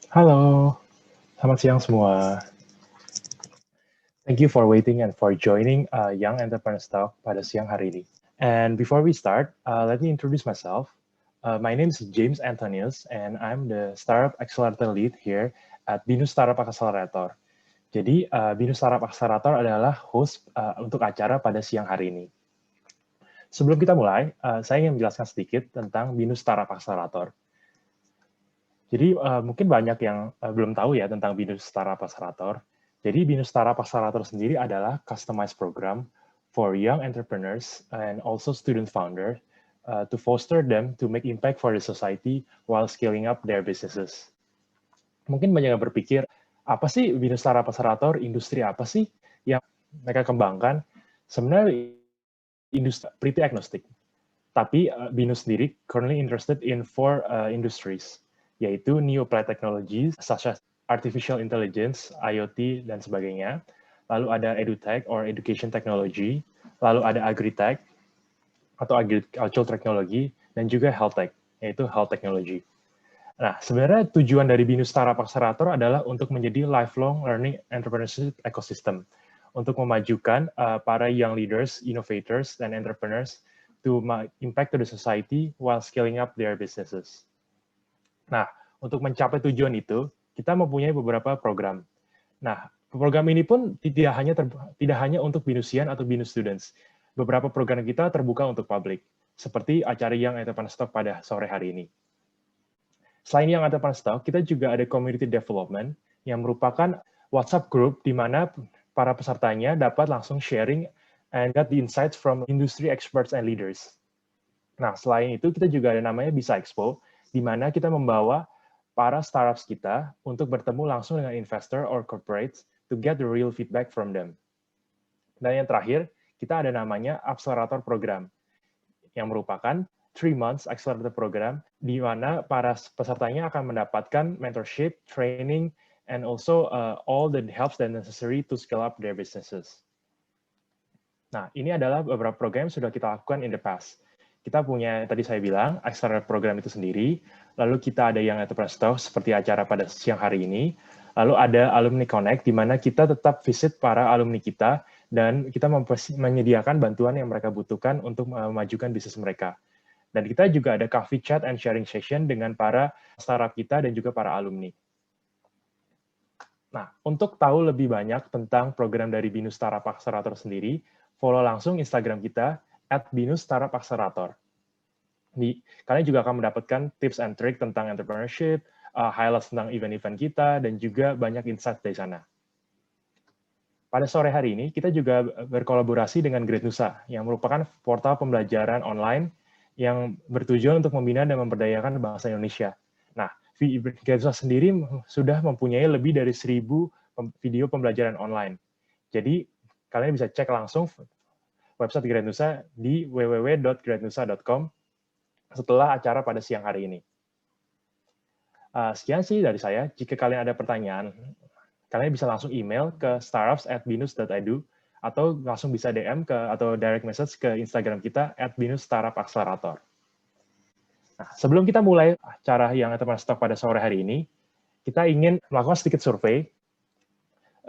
Halo, selamat siang semua. Thank you for waiting and for joining Young Entrepreneurs Talk pada siang hari ini. And before we start, let me introduce myself. My name is James Antonius, and I'm the Startup Accelerator Lead here at Binus Startup Accelerator. Jadi, Binus Startup Accelerator adalah host untuk acara pada siang hari ini. Sebelum kita mulai, saya ingin menjelaskan sedikit tentang Binus Startup Accelerator. Jadi, mungkin banyak yang belum tahu ya tentang Binus Startup Accelerator. Jadi, Binus Startup Accelerator sendiri adalah customized program for young entrepreneurs and also student founders to foster them to make impact for the society while scaling up their businesses. Mungkin banyak yang berpikir, apa sih Binus Startup Accelerator, industri apa sih yang mereka kembangkan? Sebenarnya industri pretty agnostic. Tapi Binus sendiri currently interested in four industries, yaitu new applied technologies such as artificial intelligence, IoT, dan sebagainya. Lalu ada edutech or education technology, lalu ada agritech atau agricultural technology, dan juga health tech, yaitu health technology. Nah, sebenarnya tujuan dari Binus Startup Accelerator adalah untuk menjadi lifelong learning entrepreneurship ecosystem, untuk memajukan para young leaders, innovators, dan entrepreneurs to impact to the society while scaling up their businesses. Nah, untuk mencapai tujuan itu, kita mempunyai beberapa program. Nah, program ini pun tidak hanya untuk Binusian atau Binus students. Beberapa program kita terbuka untuk publik, seperti acara Young Entrepreneurs Talk pada sore hari ini. Selain Young Entrepreneurs Talk, kita juga ada community development yang merupakan WhatsApp group di mana para pesertanya dapat langsung sharing and get the insights from industry experts and leaders. Nah, selain itu kita juga ada namanya Bisa Expo, di mana kita membawa para startups kita untuk bertemu langsung dengan investor or corporates to get the real feedback from them. Dan yang terakhir, kita ada namanya Accelerator Program, yang merupakan 3 months Accelerator Program, di mana para pesertanya akan mendapatkan mentorship, training, and also all the helps that necessary to scale up their businesses. Nah, ini adalah beberapa program yang sudah kita lakukan in the past. Kita punya, tadi saya bilang, Accelerator Program itu sendiri, lalu kita ada yang Entrepreneurs Talk, seperti acara pada siang hari ini, lalu ada Alumni Connect, di mana kita tetap visit para alumni kita, dan kita menyediakan bantuan yang mereka butuhkan untuk memajukan bisnis mereka. Dan kita juga ada coffee chat and sharing session dengan para startup kita dan juga para alumni. Nah, untuk tahu lebih banyak tentang program dari Binus Startup Accelerator sendiri, follow langsung Instagram kita, @binus_startup_accelerator. Kalian juga akan mendapatkan tips and trick tentang entrepreneurship, highlights tentang event-event kita, dan juga banyak insight dari sana. Pada sore hari ini, kita juga berkolaborasi dengan Great Nusa, yang merupakan portal pembelajaran online yang bertujuan untuk membina dan memberdayakan bangsa Indonesia. Nah, Great Nusa sendiri sudah mempunyai lebih dari 1.000 video pembelajaran online. Jadi, kalian bisa cek langsung website Great Nusa di www.greatnusa.com setelah acara pada siang hari ini. Sekian sih dari saya. Jika kalian ada pertanyaan, kalian bisa langsung email ke startups@binus.edu atau langsung bisa DM atau direct message ke Instagram kita @binus_startup_accelerator. Nah, sebelum kita mulai acara yang Entrepreneurs Talk pada sore hari ini, kita ingin melakukan sedikit survei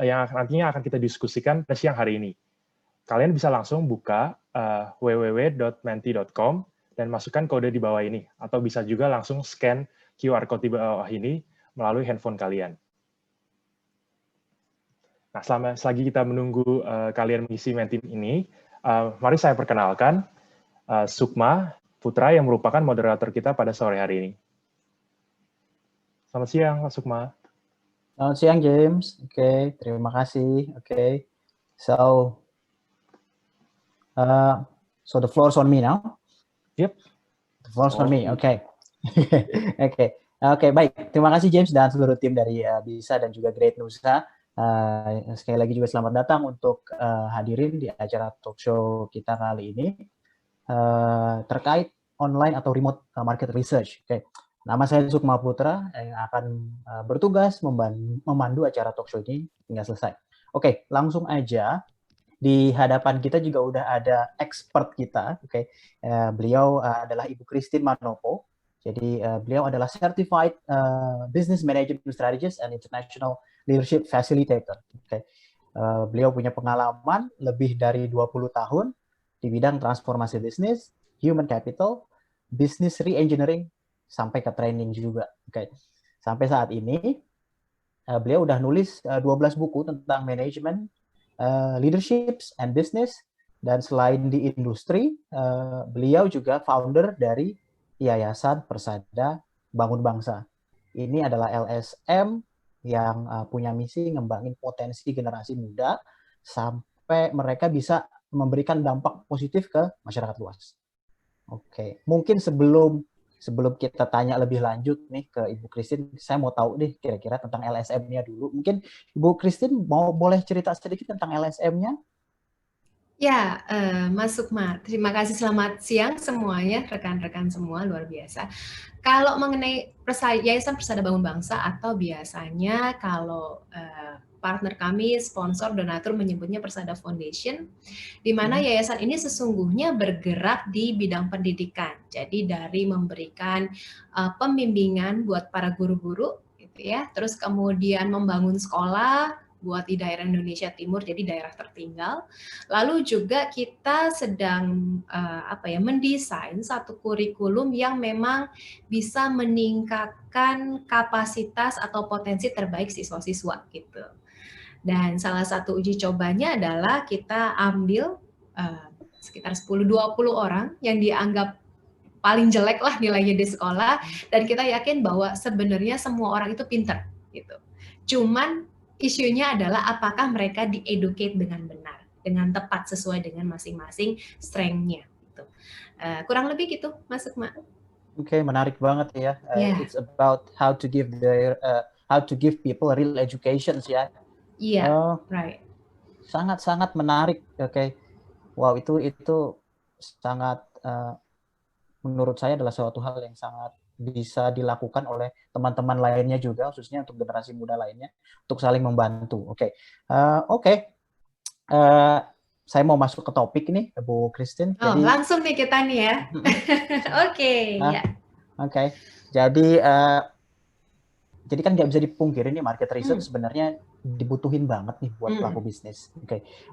yang nantinya akan kita diskusikan pada siang hari ini. Kalian bisa langsung buka www.menti.com dan masukkan kode di bawah ini, atau bisa juga langsung scan QR code di bawah ini melalui handphone kalian. Nah, selagi kita menunggu kalian mengisi Menti ini, mari saya perkenalkan Sukma Putra yang merupakan moderator kita pada sore hari ini. Selamat siang, Mas Sukma. Selamat siang, James. Oke, terima kasih. Oke, so the floor is on me now. Yep. The floor is on me. Oke. Oke, baik. Terima kasih James dan seluruh tim dari Bisa dan juga Great Nusa. Sekali lagi juga selamat datang untuk hadirin di acara talk show kita kali ini terkait online atau remote market research. Oke. Nama saya Sukma Putra yang akan bertugas memandu acara talk show ini hingga selesai. Oke, langsung aja. Di hadapan kita juga udah ada expert kita. Oke. Beliau adalah Ibu Christine Manopo. Jadi beliau adalah Certified Business Management Strategist and International Leadership Facilitator. Okay. Beliau punya pengalaman lebih dari 20 tahun di bidang transformasi bisnis, human capital, business re-engineering, sampai ke training juga. Okay. Sampai saat ini, beliau udah nulis 12 buku tentang manajemen, leadership, and business. Dan selain di industri, beliau juga founder dari Yayasan Persada Bangun Bangsa. Ini adalah LSM yang punya misi ngembangin potensi generasi muda sampai mereka bisa memberikan dampak positif ke masyarakat luas. Oke, mungkin sebelum kita tanya lebih lanjut nih ke Ibu Christine, saya mau tahu deh kira-kira tentang LSM-nya dulu. Mungkin Ibu Christine boleh cerita sedikit tentang LSM-nya? Ya, Mas Sukma, terima kasih. Selamat siang semuanya, rekan-rekan semua, luar biasa. Kalau mengenai Yayasan Persada Bangun Bangsa, atau biasanya kalau partner kami, sponsor, donatur menyebutnya Persada Foundation, di mana yayasan ini sesungguhnya bergerak di bidang pendidikan. Jadi dari memberikan pembimbingan buat para guru-guru, gitu ya, terus kemudian membangun sekolah buat di daerah Indonesia Timur, jadi daerah tertinggal. Lalu juga kita sedang mendesain satu kurikulum yang memang bisa meningkatkan kapasitas atau potensi terbaik siswa-siswa gitu. Dan salah satu uji cobanya adalah kita ambil sekitar 10-20 orang yang dianggap paling jelek lah nilainya di sekolah, dan kita yakin bahwa sebenarnya semua orang itu pintar gitu. Cuman isunya adalah apakah mereka di-educate dengan benar, dengan tepat sesuai dengan masing-masing strength-nya. Gitu. Kurang lebih gitu, Mas Sukma. Oke, menarik banget ya. It's about how to give people a real education ya. Iya, right. Sangat-sangat menarik. Oke. Wow, itu sangat menurut saya adalah suatu hal yang sangat bisa dilakukan oleh teman-teman lainnya juga, khususnya untuk generasi muda lainnya, untuk saling membantu. Oke. Saya mau masuk ke topik nih, Bu Christine. Jadi, langsung nih kita nih ya. Oke. Jadi kan nggak bisa dipungkiri nih, market research sebenarnya dibutuhin banget nih buat pelaku bisnis.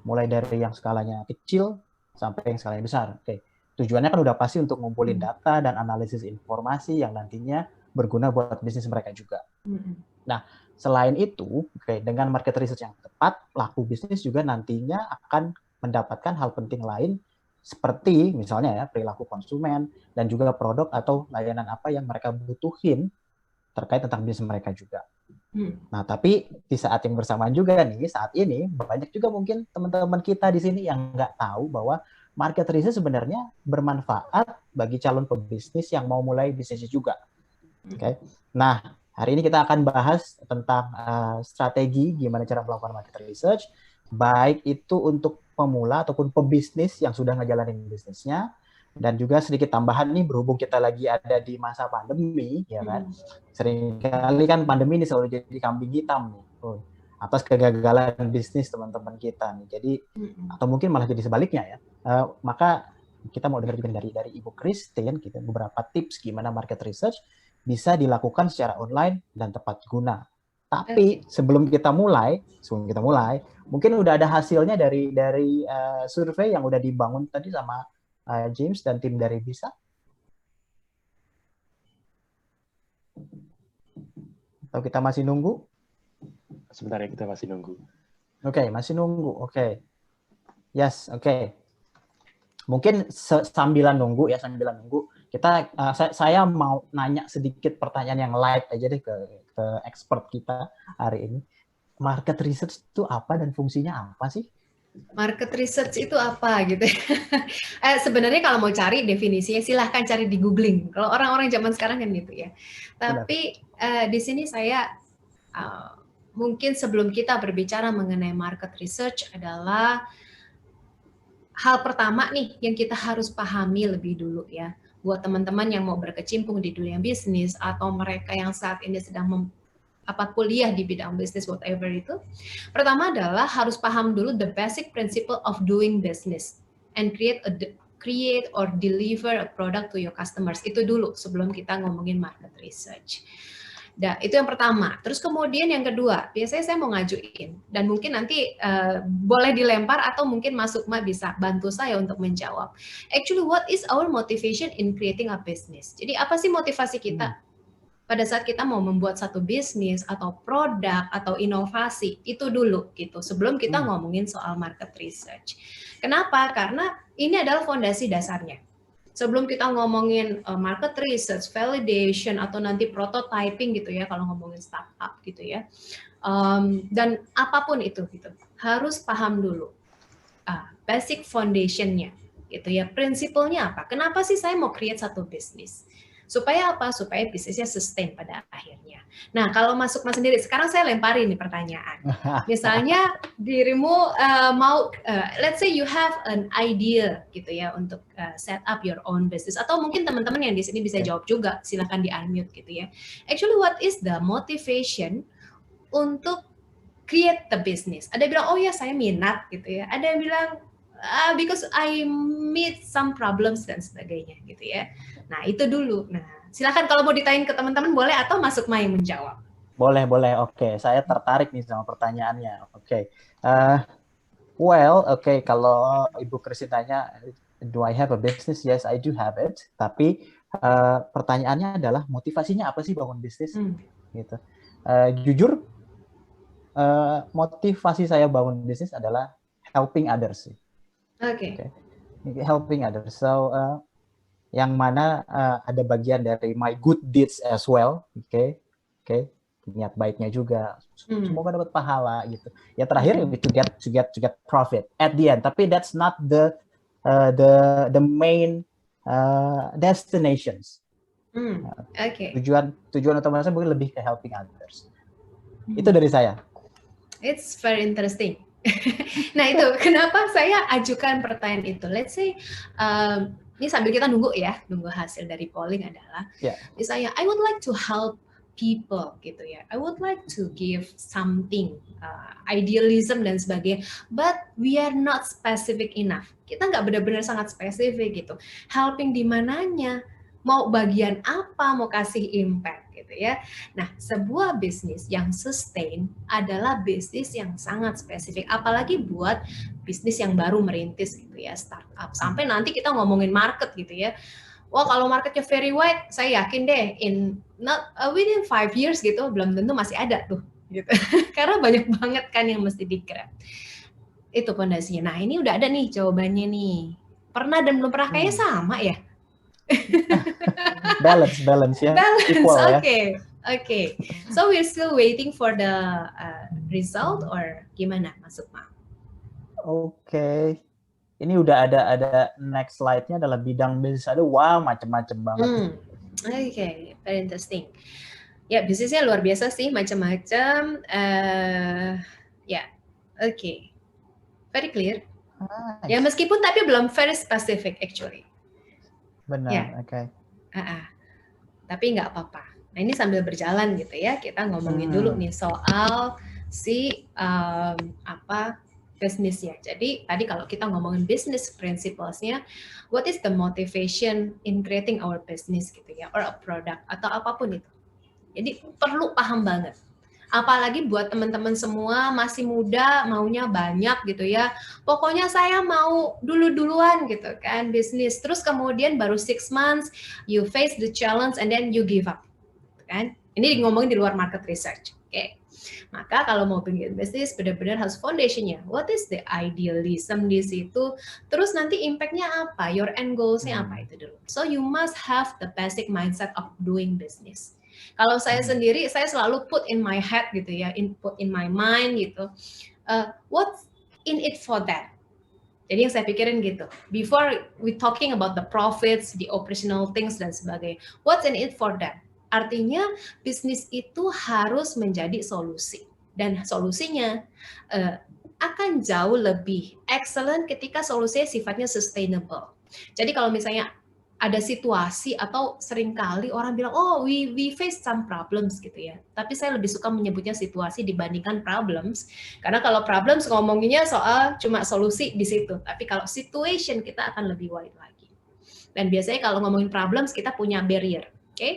Mulai dari yang skalanya kecil sampai yang skalanya besar. Tujuannya kan udah pasti untuk ngumpulin data dan analisis informasi yang nantinya berguna buat bisnis mereka juga. Nah, selain itu, dengan market research yang tepat, pelaku bisnis juga nantinya akan mendapatkan hal penting lain seperti misalnya ya perilaku konsumen dan juga produk atau layanan apa yang mereka butuhin terkait tentang bisnis mereka juga. Nah, tapi di saat yang bersamaan juga nih, saat ini banyak juga mungkin teman-teman kita di sini yang nggak tahu bahwa market research sebenarnya bermanfaat bagi calon pebisnis yang mau mulai bisnisnya juga. Nah, hari ini kita akan bahas tentang strategi gimana cara melakukan market research, baik itu untuk pemula ataupun pebisnis yang sudah ngejalanin bisnisnya, dan juga sedikit tambahan nih, berhubung kita lagi ada di masa pandemi, ya kan, seringkali kan pandemi ini selalu jadi kambing hitam nih, atas kegagalan bisnis teman-teman kita nih. Jadi atau mungkin malah jadi sebaliknya ya. Maka kita mau dengar juga dari Ibu Christine gitu, beberapa tips gimana market research bisa dilakukan secara online dan tepat guna. Tapi sebelum kita mulai, mungkin udah ada hasilnya dari survei yang udah dibangun tadi sama James dan tim dari Bisa. Atau kita masih nunggu? Sebentar ya, kita masih nunggu. Oke, masih nunggu. Oke. Yes, oke. Mungkin sambilan nunggu, saya mau nanya sedikit pertanyaan yang light aja deh ke expert kita hari ini. Market research itu apa dan fungsinya apa sih? Market research itu apa gitu ya? Sebenarnya kalau mau cari definisinya silahkan cari di googling. Kalau orang-orang zaman sekarang kan gitu ya. Tapi di sini saya mungkin sebelum kita berbicara mengenai market research adalah hal pertama nih yang kita harus pahami lebih dulu ya, buat teman-teman yang mau berkecimpung di dunia bisnis atau mereka yang saat ini sedang kuliah di bidang bisnis whatever itu. Pertama adalah harus paham dulu the basic principle of doing business and create create or deliver a product to your customers. Itu dulu sebelum kita ngomongin market research. Nah, itu yang pertama. Terus kemudian yang kedua, biasanya saya mau ngajuin dan mungkin nanti boleh dilempar atau mungkin Mas Sukma bisa bantu saya untuk menjawab. Actually, what is our motivation in creating a business? Jadi apa sih motivasi kita pada saat kita mau membuat satu bisnis atau produk atau inovasi? Itu dulu gitu. Sebelum kita ngomongin soal market research. Kenapa? Karena ini adalah fondasi dasarnya. Sebelum kita ngomongin market research, validation, atau nanti prototyping gitu ya, kalau ngomongin startup gitu ya, dan apapun itu gitu, harus paham dulu basic foundation-nya gitu ya, prinsipalnya apa? Kenapa sih saya mau create satu bisnis? Supaya apa? Supaya bisnisnya sustain pada akhirnya. Nah, kalau Mas Sukma sendiri, sekarang saya lemparin nih pertanyaan. Misalnya dirimu mau, let's say you have an idea gitu ya untuk set up your own business. Atau mungkin teman-teman yang di sini bisa jawab juga, silakan di-unmute gitu ya. Actually, what is the motivation untuk create the business? Ada yang bilang, oh ya saya minat gitu ya. Ada yang bilang, because I meet some problems dan sebagainya gitu ya. Nah, itu dulu. Nah, silakan kalau mau ditanyain ke teman-teman boleh atau Mas Sukma yang menjawab. Boleh. Oke, saya tertarik nih sama pertanyaannya. Oke. Kalau Ibu Christine tanya, do I have a business? Yes, I do have it. Tapi pertanyaannya adalah motivasinya apa sih bangun bisnis? Gitu. Jujur, motivasi saya bangun bisnis adalah helping others. Oke. Helping others. So, yang mana ada bagian dari my good deeds as well, oke, niat baiknya juga, semoga dapat pahala gitu. Ya terakhir to get profit at the end. Tapi that's not the main destinations. Tujuan utama saya mungkin lebih ke helping others. Itu dari saya. It's very interesting. Nah itu kenapa saya ajukan pertanyaan itu. Let's say ini sambil kita nunggu hasil dari polling adalah, misalnya I would like to help people gitu ya, I would like to give something, idealism dan sebagainya, but we are not specific enough. Kita nggak benar-benar sangat spesifik gitu. Helping di mananya, mau bagian apa, mau kasih impact gitu ya. Nah, sebuah bisnis yang sustain adalah bisnis yang sangat spesifik, apalagi buat bisnis yang baru merintis gitu ya, startup. Sampai nanti kita ngomongin market gitu ya. Wah, kalau marketnya very wide, saya yakin deh within 5 years gitu, belum tentu masih ada tuh gitu. Karena banyak banget kan yang mesti di-grab. Itu fondasinya. Nah, ini udah ada nih jawabannya nih. Pernah dan belum pernah kayaknya sama ya? balance ya. Equal, okay. So we're still waiting for the result or gimana, Mas Sukma? Oke. Ini udah ada next slide-nya adalah bidang bisnis. Wow, macam-macam banget. Okay, very interesting. Ya, bisnisnya luar biasa sih, macam-macam. Okay. Very clear. Nice. Ya, meskipun tapi belum very specific actually. Benar, oke. Tapi nggak apa-apa. Nah, ini sambil berjalan gitu ya, kita ngomongin dulu nih soal si bisnisnya. Jadi tadi kalau kita ngomongin business principles-nya, what is the motivation in creating our business gitu ya, or a product atau apapun itu. Jadi perlu paham banget. Apalagi buat teman-teman semua masih muda, maunya banyak gitu ya. Pokoknya saya mau duluan gitu kan bisnis. Terus kemudian baru 6 months you face the challenge and then you give up. Kan? Ini ngomongin di luar market research. Oke. Maka kalau mau bikin bisnis benar-benar harus foundationnya. What is the idealism di situ? Terus nanti impact-nya apa? Your end goals-nya apa itu dulu. So you must have the basic mindset of doing business. Kalau saya sendiri, saya selalu put in my head gitu ya, put in my mind gitu. What's in it for that? Jadi yang saya pikirin gitu. Before we talking about the profits, the operational things dan sebagainya. What's in it for that? Artinya bisnis itu harus menjadi solusi. Dan solusinya akan jauh lebih excellent ketika solusinya sifatnya sustainable. Jadi kalau misalnya ada situasi atau seringkali orang bilang, oh we face some problems gitu ya. Tapi saya lebih suka menyebutnya situasi dibandingkan problems. Karena kalau problems ngomonginnya soal cuma solusi di situ. Tapi kalau situation kita akan lebih wide lagi. Dan biasanya kalau ngomongin problems kita punya barrier, oke?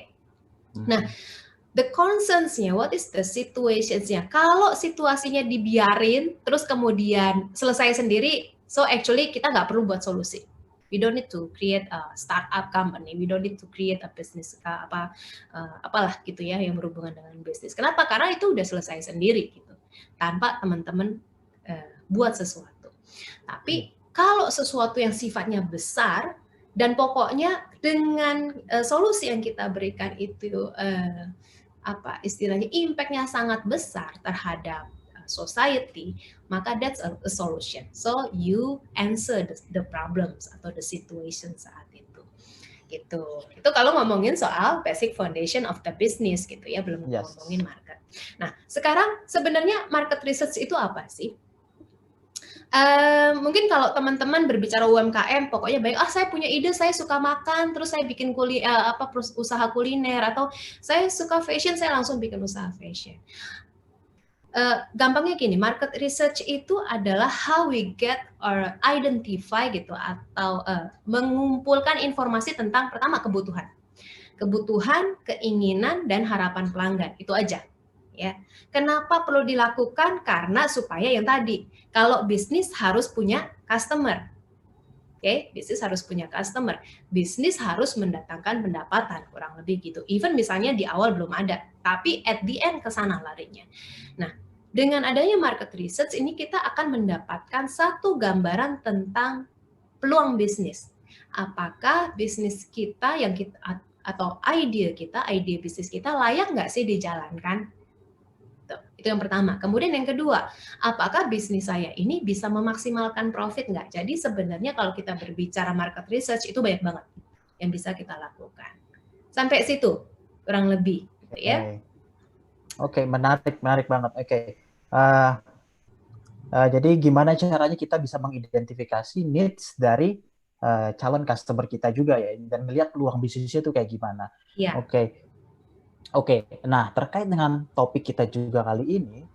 Nah, the concerns-nya, what is the situations-nya? Kalau situasinya dibiarin, terus kemudian selesai sendiri, so actually kita nggak perlu buat solusi. We don't need to create a startup company. We don't need to create a business apalah gitu ya yang berhubungan dengan bisnis. Kenapa? Karena itu udah selesai sendiri gitu, tanpa teman-teman buat sesuatu. Tapi kalau sesuatu yang sifatnya besar dan pokoknya dengan solusi yang kita berikan itu istilahnya impact-nya sangat besar terhadap society, maka that's a solution. So you answer the problems atau the situation saat itu. Gitu. Itu kalau ngomongin soal basic foundation of the business gitu ya, belum ngomongin market. Nah, sekarang sebenarnya market research itu apa sih? Mungkin kalau teman-teman berbicara UMKM, pokoknya baik, saya punya ide, saya suka makan, terus saya bikin usaha kuliner, atau saya suka fashion, saya langsung bikin usaha fashion. Gampangnya gini, market research itu adalah how we get or identify gitu, atau mengumpulkan informasi tentang pertama kebutuhan, keinginan, dan harapan pelanggan, itu aja. Ya, kenapa perlu dilakukan? Karena supaya yang tadi, kalau bisnis harus punya customer, bisnis harus punya customer, bisnis harus mendatangkan pendapatan, kurang lebih gitu. Even misalnya di awal belum ada, tapi at the end ke sana larinya. Nah, dengan adanya market research ini kita akan mendapatkan satu gambaran tentang peluang bisnis. Apakah bisnis kita atau ide bisnis kita layak nggak sih dijalankan? Itu yang pertama. Kemudian yang kedua, apakah bisnis saya ini bisa memaksimalkan profit nggak? Jadi sebenarnya kalau kita berbicara market research itu banyak banget yang bisa kita lakukan. Sampai situ kurang lebih, gitu ya. Oke, menarik banget. Oke. Jadi gimana caranya kita bisa mengidentifikasi needs dari calon customer kita juga ya, dan melihat peluang bisnisnya itu kayak gimana. Ya. Oke, nah terkait dengan topik kita juga kali ini,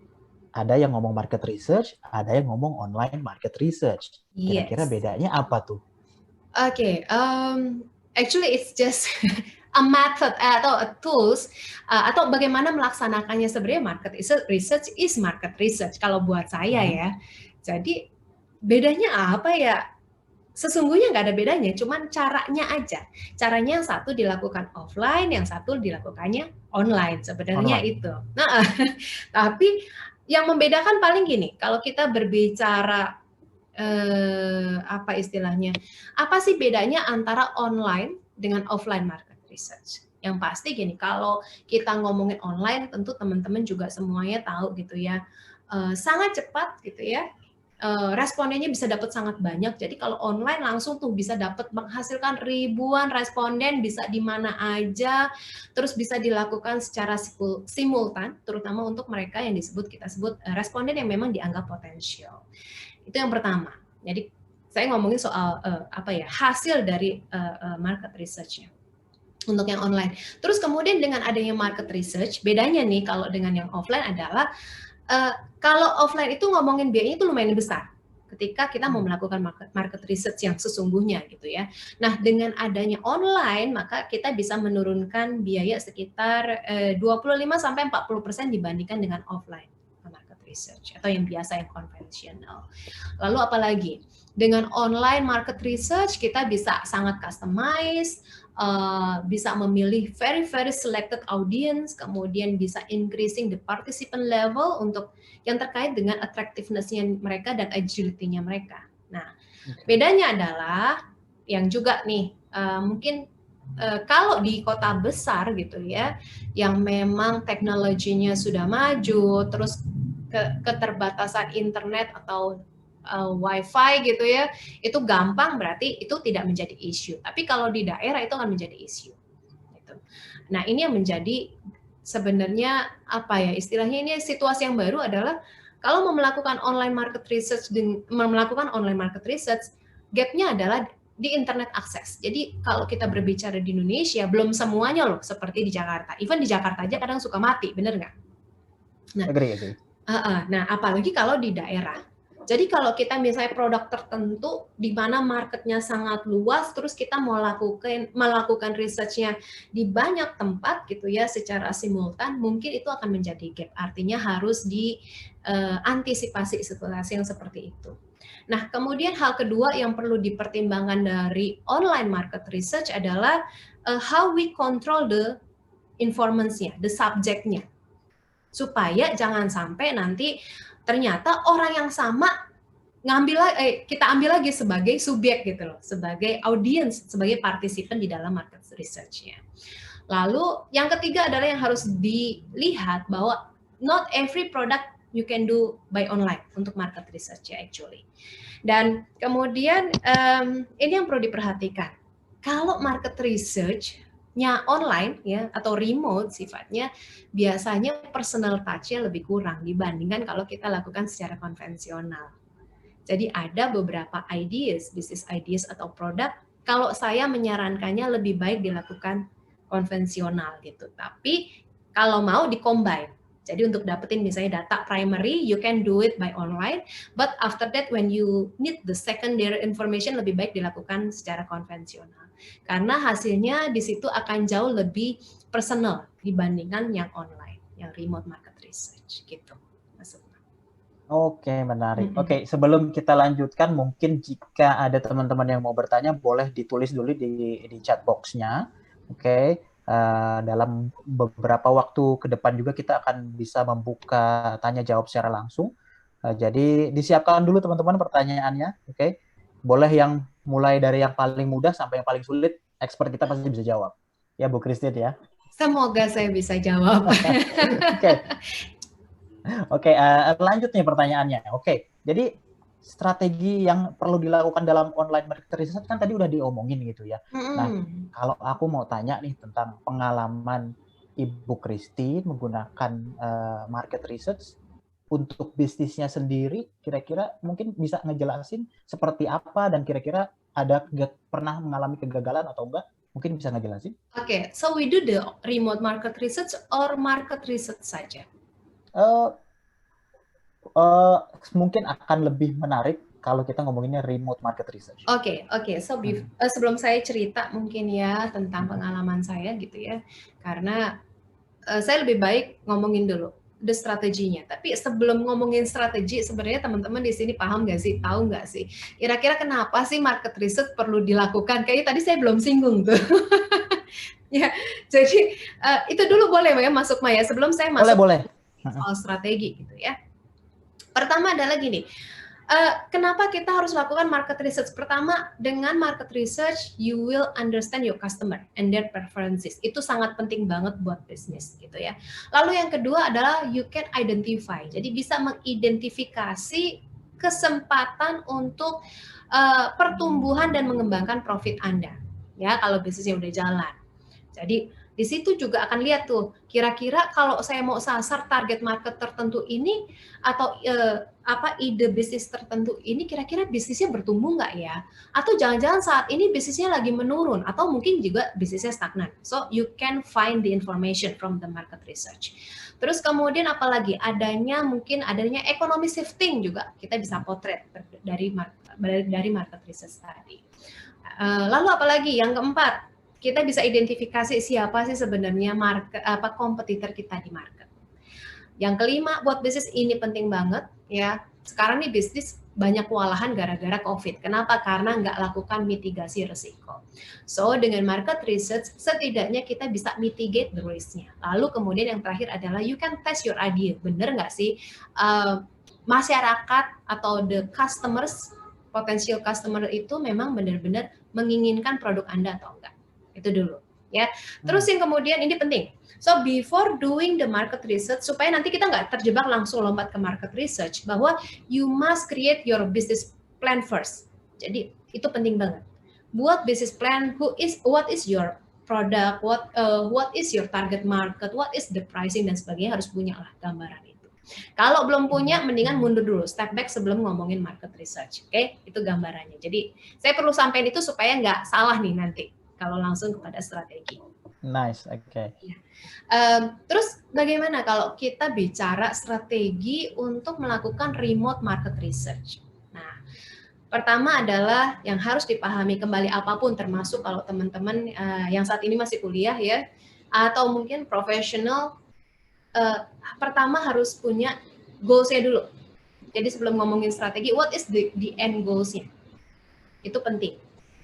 ada yang ngomong market research, ada yang ngomong online market research. Kira-kira bedanya apa tuh? Actually it's just a method atau a tools atau bagaimana melaksanakannya. Sebenarnya market research is market research kalau buat saya ya. Jadi bedanya apa ya? Sesungguhnya nggak ada bedanya, cuman caranya aja. Caranya yang satu dilakukan offline, yang satu dilakukannya online. Sebenarnya itu. Nah, tapi yang membedakan paling gini, kalau kita berbicara apa istilahnya? Apa sih bedanya antara online dengan offline market research? Yang pasti gini, kalau kita ngomongin online, tentu teman-teman juga semuanya tahu gitu ya, sangat cepat gitu ya. Respondennya bisa dapat sangat banyak. Jadi kalau online langsung tuh bisa dapat menghasilkan ribuan responden, bisa di mana aja, terus bisa dilakukan secara simultan, terutama untuk mereka yang kita sebut responden yang memang dianggap potensial. Itu yang pertama. Jadi saya ngomongin soal hasil dari market research-nya untuk yang online. Terus kemudian dengan adanya market research, bedanya nih kalau dengan yang offline adalah kalau offline itu ngomongin biayanya itu lumayan besar ketika kita mau melakukan market research yang sesungguhnya gitu ya. Nah, dengan adanya online maka kita bisa menurunkan biaya sekitar 25-40% dibandingkan dengan offline market research atau yang biasa yang konvensional. Lalu apalagi dengan online market research kita bisa sangat customize, bisa memilih very selected audience, kemudian bisa increasing the participant level untuk yang terkait dengan attractiveness-nya mereka dan agility-nya mereka. Nah, bedanya adalah yang juga nih mungkin kalau di kota besar gitu ya, yang memang teknologinya sudah maju, terus keterbatasan internet atau Wi-Fi gitu ya, itu gampang, berarti itu tidak menjadi isu. Tapi kalau di daerah itu akan menjadi isu. Gitu. Nah, ini yang menjadi sebenarnya istilahnya ini situasi yang baru adalah kalau mau melakukan online market research, gap-nya adalah di internet akses. Jadi kalau kita berbicara di Indonesia, belum semuanya loh seperti di Jakarta. Even di Jakarta aja kadang suka mati, bener nggak? Nah, agree. Nah, apalagi kalau di daerah. Jadi kalau kita misalnya produk tertentu di mana marketnya sangat luas, terus kita mau melakukan research-nya di banyak tempat gitu ya secara simultan, mungkin itu akan menjadi gap. Artinya harus diantisipasi situasi yang seperti itu. Nah, kemudian hal kedua yang perlu dipertimbangkan dari online market research adalah how we control the informants-nya, the subject-nya. Supaya jangan sampai nanti ternyata orang yang sama kita ambil lagi sebagai subjek gitu loh, sebagai audience, sebagai partisipan di dalam market research-nya. Lalu yang ketiga adalah yang harus dilihat bahwa not every product you can do by online untuk market research ya actually. Dan kemudian ini yang perlu diperhatikan. Kalau market research-nya online ya atau remote sifatnya, biasanya personal touch-nya lebih kurang dibandingkan kalau kita lakukan secara konvensional. Jadi ada beberapa business ideas atau produk, kalau saya menyarankannya lebih baik dilakukan konvensional gitu. Tapi kalau mau di-combine. Jadi untuk dapetin misalnya data primary, you can do it by online, but after that when you need the secondary information, lebih baik dilakukan secara konvensional. Karena hasilnya di situ akan jauh lebih personal dibandingkan yang online, yang remote market research gitu. Oke, menarik. Oke, sebelum kita lanjutkan, mungkin jika ada teman-teman yang mau bertanya, boleh ditulis dulu di chat box-nya. Oke, dalam beberapa waktu ke depan juga kita akan bisa membuka tanya jawab secara langsung. Jadi disiapkan dulu teman-teman pertanyaannya. Oke, boleh yang mulai dari yang paling mudah sampai yang paling sulit, expert kita pasti bisa jawab. Ya, Bu Christine ya. Semoga saya bisa jawab. Oke, lanjut nih pertanyaannya. Oke, jadi strategi yang perlu dilakukan dalam online market research kan tadi udah diomongin gitu ya. Nah, kalau aku mau tanya nih tentang pengalaman Ibu Christine menggunakan market research untuk bisnisnya sendiri, kira-kira mungkin bisa ngejelasin seperti apa dan kira-kira ada pernah mengalami kegagalan atau enggak? Mungkin bisa ngejelasin? Oke, so we do the remote market research or market research saja? Mungkin akan lebih menarik kalau kita ngomonginnya remote market research. Oke. So sebelum saya cerita mungkin ya tentang pengalaman saya gitu ya, karena saya lebih baik ngomongin dulu the strateginya. Tapi sebelum ngomongin strategi, sebenarnya teman-teman di sini paham nggak sih, tahu nggak sih, kira-kira kenapa sih market research perlu dilakukan? Kayaknya tadi saya belum singgung tuh. Ya, jadi itu dulu boleh ya masuk Maya sebelum saya masuk soal strategi gitu ya. Pertama adalah gini, kenapa kita harus lakukan market research? Pertama, dengan market research, you will understand your customer and their preferences. Itu sangat penting banget buat bisnis gitu ya. Lalu yang kedua adalah you can identify. Jadi bisa mengidentifikasi kesempatan untuk pertumbuhan dan mengembangkan profit Anda. Ya, kalau bisnisnya udah jalan. Jadi di situ juga akan lihat tuh, kira-kira kalau saya mau sasar target market tertentu ini atau ide bisnis tertentu ini, kira-kira bisnisnya bertumbuh nggak ya? Atau jangan-jangan saat ini bisnisnya lagi menurun atau mungkin juga bisnisnya stagnan. So you can find the information from the market research. Terus kemudian apalagi adanya economic shifting juga kita bisa potret dari market research tadi. Lalu apalagi yang keempat, kita bisa identifikasi siapa sih sebenarnya kompetitor kita di market. Yang kelima, buat bisnis ini penting banget ya. Sekarang nih bisnis banyak kewalahan gara-gara COVID. Kenapa? Karena nggak lakukan mitigasi risiko. So dengan market research setidaknya kita bisa mitigate the risk-nya. Lalu kemudian yang terakhir adalah you can test your idea. Bener nggak sih masyarakat atau the customers, potential customer itu memang benar-benar menginginkan produk Anda atau enggak? Itu dulu ya. Terus yang kemudian ini penting. So before doing the market research, supaya nanti kita nggak terjebak langsung lompat ke market research, bahwa you must create your business plan first. Jadi itu penting banget. Buat business plan, what is your product, what is your target market, what is the pricing dan sebagainya, harus punya lah gambaran itu. Kalau belum punya, mendingan mundur dulu, step back sebelum ngomongin market research. Oke, itu gambarannya. Jadi saya perlu sampaikan itu supaya nggak salah nih nanti kalau langsung kepada strategi. Nice, oke. Terus bagaimana kalau kita bicara strategi untuk melakukan remote market research? Nah, pertama adalah yang harus dipahami kembali apapun, termasuk kalau teman-teman yang saat ini masih kuliah ya, atau mungkin profesional, pertama harus punya goals-nya dulu. Jadi sebelum ngomongin strategi, what is the end goals-nya? Itu penting.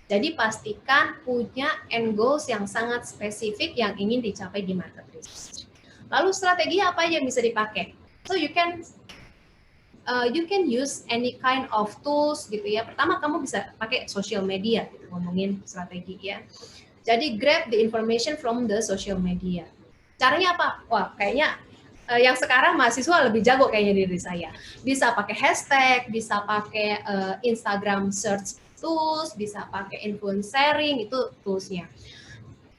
Jadi pastikan punya end goals yang sangat spesifik yang ingin dicapai di market research. Lalu strategi apa aja yang bisa dipakai? So you can use any kind of tools gitu ya. Pertama kamu bisa pakai social media gitu, ngomongin strategi ya. Jadi grab the information from the social media. Caranya apa? Wah, kayaknya yang sekarang mahasiswa lebih jago kayaknya dari saya. Bisa pakai hashtag, bisa pakai Instagram search tools, bisa pakai influence sharing, itu toolsnya.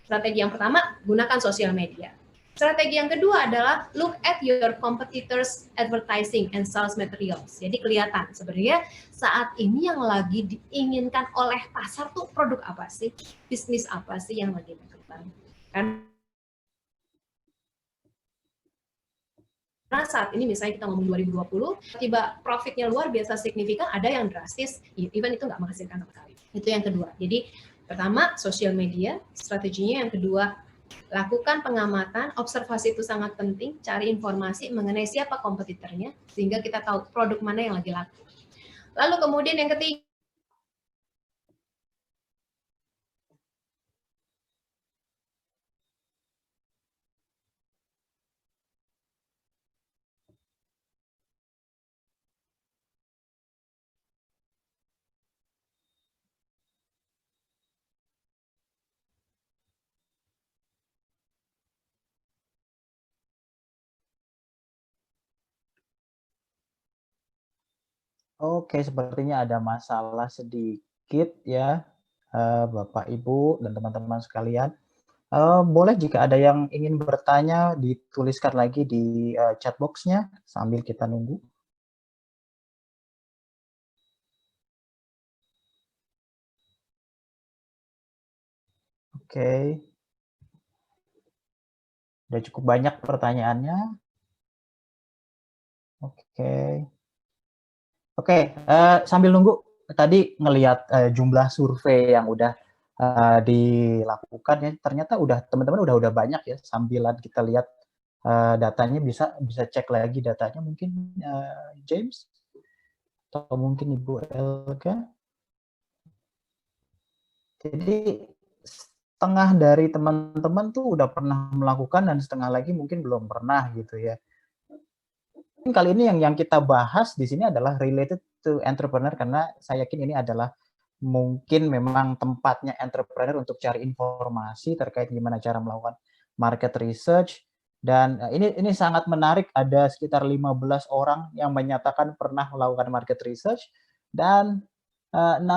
Strategi yang pertama, gunakan sosial media. Strategi yang kedua adalah look at your competitors advertising and sales materials. Jadi kelihatan sebenarnya saat ini yang lagi diinginkan oleh pasar tuh produk apa sih, bisnis apa sih yang lagi berkembang. Karena saat ini misalnya kita ngomong 2020, tiba profitnya luar biasa signifikan, ada yang drastis, even itu nggak menghasilkan sama sekali. Itu yang kedua. Jadi pertama, sosial media, strateginya. Yang kedua, lakukan pengamatan, observasi itu sangat penting, cari informasi mengenai siapa kompetitornya, sehingga kita tahu produk mana yang lagi laku. Lalu kemudian yang ketiga, Oke, sepertinya ada masalah sedikit ya, Bapak, Ibu, dan teman-teman sekalian. Boleh jika ada yang ingin bertanya, dituliskan lagi di chat box-nya sambil kita nunggu. Oke. Udah cukup banyak pertanyaannya. Oke. Oke, sambil nunggu, tadi ngelihat jumlah survei yang udah dilakukan ya, ternyata teman-teman udah banyak ya. Sambilan kita lihat datanya, bisa cek lagi datanya mungkin James atau mungkin Ibu Elga. Jadi setengah dari teman-teman tuh udah pernah melakukan dan setengah lagi mungkin belum pernah gitu ya. Kali ini yang kita bahas di sini adalah related to entrepreneur, karena saya yakin ini adalah mungkin memang tempatnya entrepreneur untuk cari informasi terkait gimana cara melakukan market research. Dan ini sangat menarik, ada sekitar 15 orang yang menyatakan pernah melakukan market research dan 16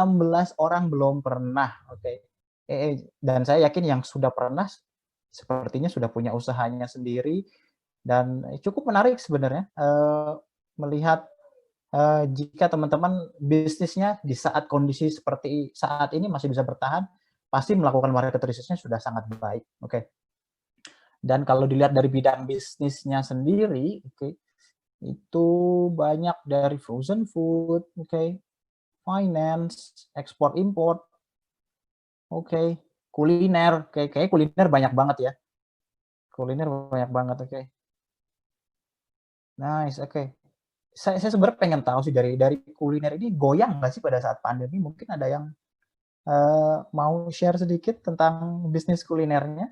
orang belum pernah. Oke. Dan saya yakin yang sudah pernah sepertinya sudah punya usahanya sendiri. Dan cukup menarik sebenarnya melihat jika teman-teman bisnisnya di saat kondisi seperti saat ini masih bisa bertahan, pasti melakukan market research-nya sudah sangat baik. Oke. Dan kalau dilihat dari bidang bisnisnya sendiri, oke, itu banyak dari frozen food, oke, finance, ekspor import, oke, kuliner, kayak kuliner banyak banget ya. Kuliner banyak banget, oke. Nice, oke. Saya sebenarnya pengen tahu sih dari kuliner ini goyang nggak sih pada saat pandemi? Mungkin ada yang mau share sedikit tentang bisnis kulinernya?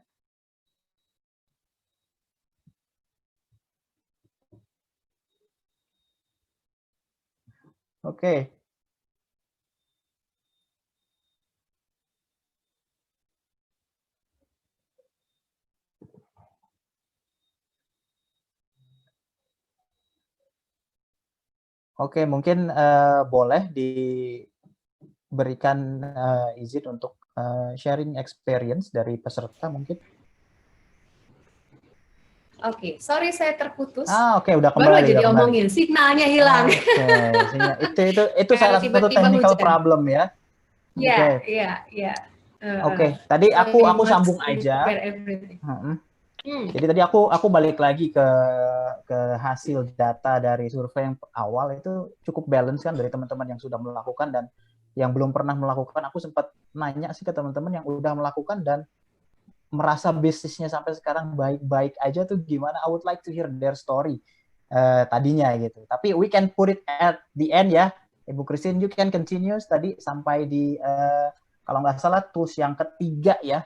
Oke. Oke, mungkin boleh diberikan izin untuk sharing experience dari peserta mungkin. oke, sorry saya terputus. Oke, udah kembali. Baru aja diomongin, signalnya hilang. Oke, itu salah satu technical problem ya. Iya, iya. Oke, tadi aku sambung aja. Jadi tadi aku balik lagi ke hasil data dari survei yang awal, itu cukup balance kan dari teman-teman yang sudah melakukan dan yang belum pernah melakukan. Aku sempat nanya sih ke teman-teman yang udah melakukan dan merasa bisnisnya sampai sekarang baik-baik aja tuh gimana. I would like to hear their story tadinya gitu. Tapi we can put it at the end ya. Ibu Christine, you can continue tadi sampai di kalau nggak salah tools yang ketiga ya.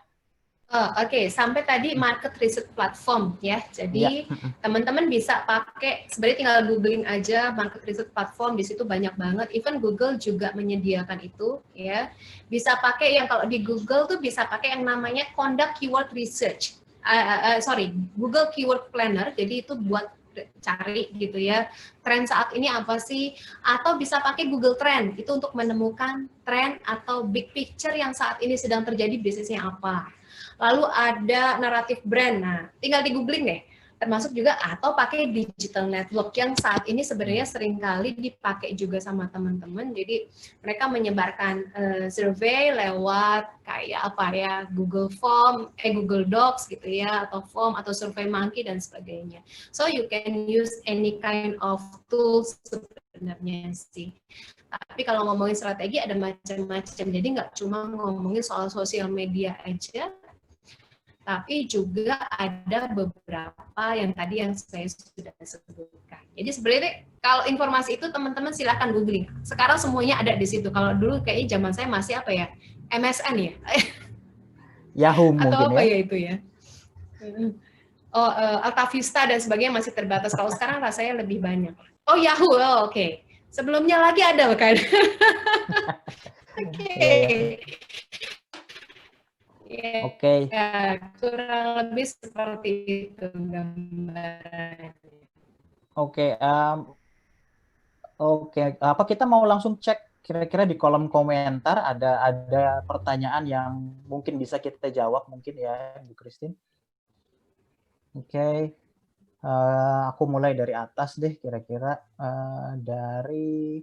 Oke, sampai tadi market research platform ya. Jadi teman-teman bisa pakai, sebenarnya tinggal googling aja market research platform, di situ banyak banget. Even Google juga menyediakan itu ya. Bisa pakai yang kalau di Google tuh bisa pakai yang namanya conduct keyword research. Google Keyword Planner. Jadi itu buat cari gitu ya, tren saat ini apa sih, atau bisa pakai Google Trend itu untuk menemukan tren atau big picture yang saat ini sedang terjadi bisnisnya apa. Lalu ada naratif brand, nah tinggal di googling deh, termasuk juga atau pakai digital network yang saat ini sebenarnya seringkali dipakai juga sama teman-teman. Jadi mereka menyebarkan survei lewat kayak apa ya, Google Form, Google Docs gitu ya, atau form atau SurveyMonkey dan sebagainya. So you can use any kind of tools sebenarnya sih. Tapi kalau ngomongin strategi ada macam-macam. Jadi nggak cuma ngomongin soal sosial media aja, tapi juga ada beberapa yang tadi yang saya sudah sebutkan. Jadi sebenarnya kalau informasi itu teman-teman silakan googling. Sekarang semuanya ada di situ. Kalau dulu kayaknya zaman saya masih apa ya, MSN ya, Yahoo atau mungkin apa ya itu ya. Alta Vista dan sebagainya masih terbatas. Kalau sekarang rasanya lebih banyak. Oh Yahoo, oke. Sebelumnya lagi ada kan? Oke. Oke. Ya, kurang lebih seperti itu gambarannya. Oke. Apa kita mau langsung cek kira-kira di kolom komentar ada pertanyaan yang mungkin bisa kita jawab mungkin ya, Bu Christine. Oke. Aku mulai dari atas deh kira-kira dari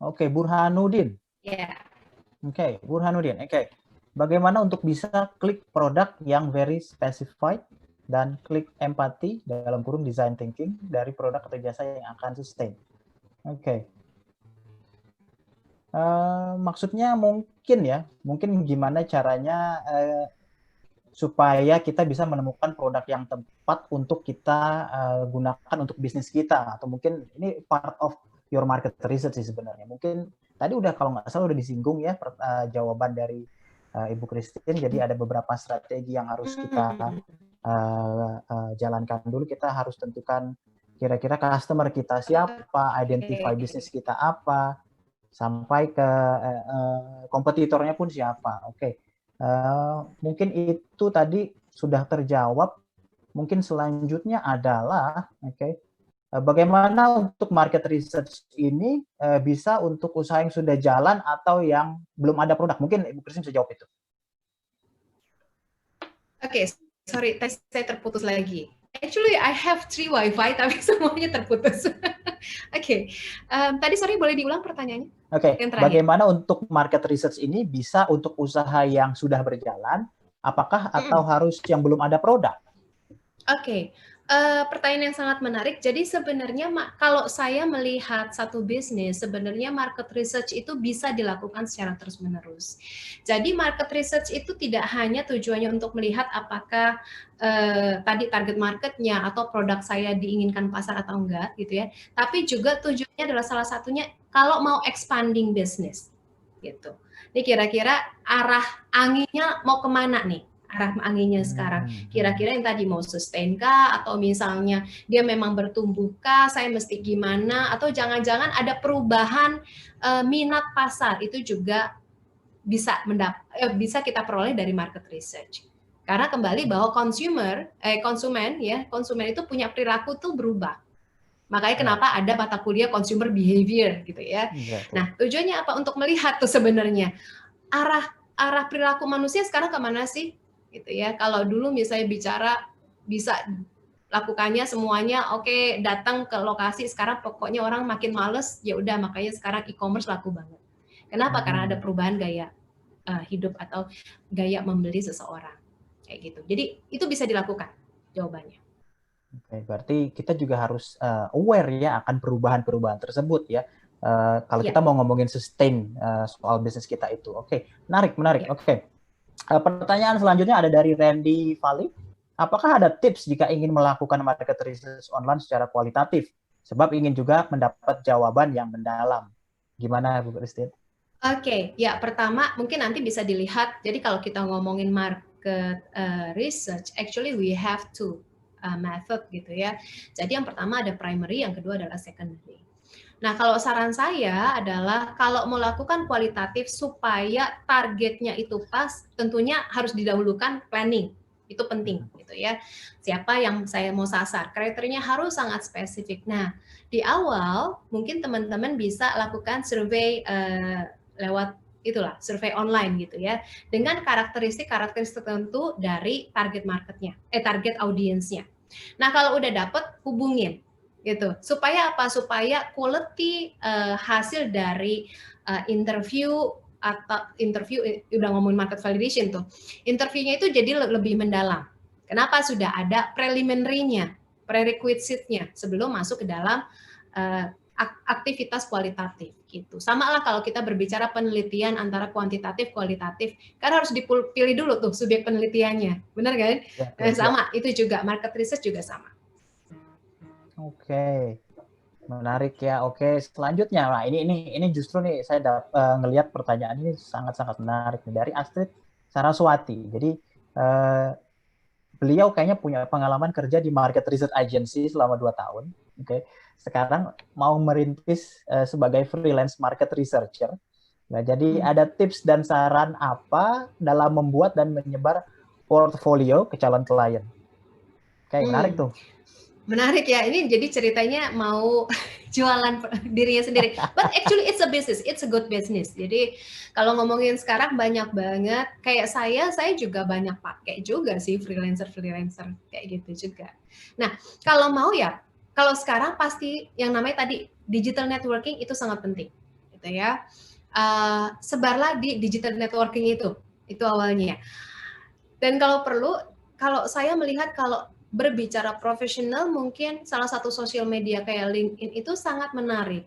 Burhanuddin. Ya. Oke, Burhanuddin. Oke. Bagaimana untuk bisa klik produk yang very specified dan klik empati dalam kurung design thinking dari produk atau jasa yang akan sustain? Oke. Maksudnya mungkin gimana caranya supaya kita bisa menemukan produk yang tepat untuk kita gunakan untuk bisnis kita, atau mungkin ini part of your market research sih sebenarnya. Mungkin tadi udah kalau nggak salah udah disinggung ya jawaban dari Ibu Christine. Jadi ada beberapa strategi yang harus kita jalankan dulu. Kita harus tentukan kira-kira customer kita siapa, identify bisnis kita apa, sampai ke kompetitornya pun siapa. Oke. Mungkin itu tadi sudah terjawab. Mungkin selanjutnya adalah bagaimana untuk market research ini bisa untuk usaha yang sudah jalan atau yang belum ada produk. Mungkin Ibu Christine bisa jawab itu. Oke, sorry, saya terputus lagi. Actually, I have 3 Wi-Fi, tapi semuanya terputus. Oke, tadi sorry boleh diulang pertanyaannya? Oke, bagaimana untuk market research ini bisa untuk usaha yang sudah berjalan, apakah atau harus yang belum ada produk? Oke, pertanyaan yang sangat menarik. Jadi sebenarnya kalau saya melihat satu bisnis, sebenarnya market research itu bisa dilakukan secara terus-menerus. Jadi market research itu tidak hanya tujuannya untuk melihat apakah tadi target marketnya atau produk saya diinginkan pasar atau enggak gitu ya. Tapi juga tujuannya adalah salah satunya kalau mau expanding business gitu. Ini kira-kira arah anginnya mau kemana nih? Arah anginnya sekarang. Kira-kira yang tadi mau sustain kah? Atau misalnya dia memang bertumbuh kah? Saya mesti gimana? Atau jangan-jangan ada perubahan minat pasar? Itu juga bisa kita peroleh dari market research. Karena kembali bahwa konsumen itu punya perilaku tuh berubah. Makanya kenapa ada mata kuliah consumer behavior gitu ya. Nah, tujuannya apa? Untuk melihat tuh sebenarnya arah perilaku manusia sekarang kemana sih? Gitu ya. Kalau dulu misalnya bisa lakukannya semuanya datang ke lokasi, sekarang pokoknya orang makin males, ya udah makanya sekarang e-commerce laku banget. Kenapa? Karena ada perubahan gaya hidup atau gaya membeli seseorang. Kayak gitu. Jadi itu bisa dilakukan jawabannya. Oke, berarti kita juga harus aware ya akan perubahan-perubahan tersebut ya. Kalau kita mau ngomongin sustain soal bisnis kita itu. Oke, menarik. Oke. Pertanyaan selanjutnya ada dari Randy Vali. Apakah ada tips jika ingin melakukan market research online secara kualitatif? Sebab ingin juga mendapat jawaban yang mendalam. Gimana Bu Christine? Oke, ya pertama mungkin nanti bisa dilihat. Jadi kalau kita ngomongin market research, actually we have two method gitu ya. Jadi yang pertama ada primary, yang kedua adalah secondary. Nah, kalau saran saya adalah kalau melakukan kualitatif supaya targetnya itu pas, tentunya harus didahulukan planning. Itu penting gitu ya. Siapa yang saya mau sasar, kriterianya harus sangat spesifik. Nah, di awal mungkin teman-teman bisa lakukan survei lewat itulah survei online gitu ya, dengan karakteristik tertentu dari target marketnya, target audiensnya. Nah, kalau udah dapet, hubungin gitu. Supaya apa? Supaya quality hasil dari interview udah ngomongin market validation tuh. Interviewnya itu jadi lebih mendalam. Kenapa? Sudah ada preliminary-nya, prerequisite-nya sebelum masuk ke dalam aktivitas kualitatif gitu. Sama lah kalau kita berbicara penelitian antara kuantitatif kualitatif, kan harus dipilih dulu tuh subjek penelitiannya, benar kan? Ya, sama, itu juga market research juga sama. Oke, menarik ya. Oke, selanjutnya, nah ini justru nih saya ngelihat pertanyaan ini sangat menarik nih dari Astrid Saraswati. Jadi beliau kayaknya punya pengalaman kerja di market research agency selama 2 tahun. Oke, sekarang mau merintis sebagai freelance market researcher. Nah, jadi ada tips dan saran apa dalam membuat dan menyebar portfolio ke calon klien? Kayak menarik tuh. Menarik ya, ini jadi ceritanya mau jualan dirinya sendiri. But actually it's a business, it's a good business. Jadi kalau ngomongin sekarang banyak banget, kayak saya juga banyak pakai juga sih freelancer kayak gitu juga. Nah, kalau mau ya, kalau sekarang pasti yang namanya tadi digital networking itu sangat penting, gitu ya. Sebarlah di digital networking itu awalnya. Dan kalau perlu, kalau saya melihat kalau berbicara profesional, mungkin salah satu sosial media kayak LinkedIn itu sangat menarik.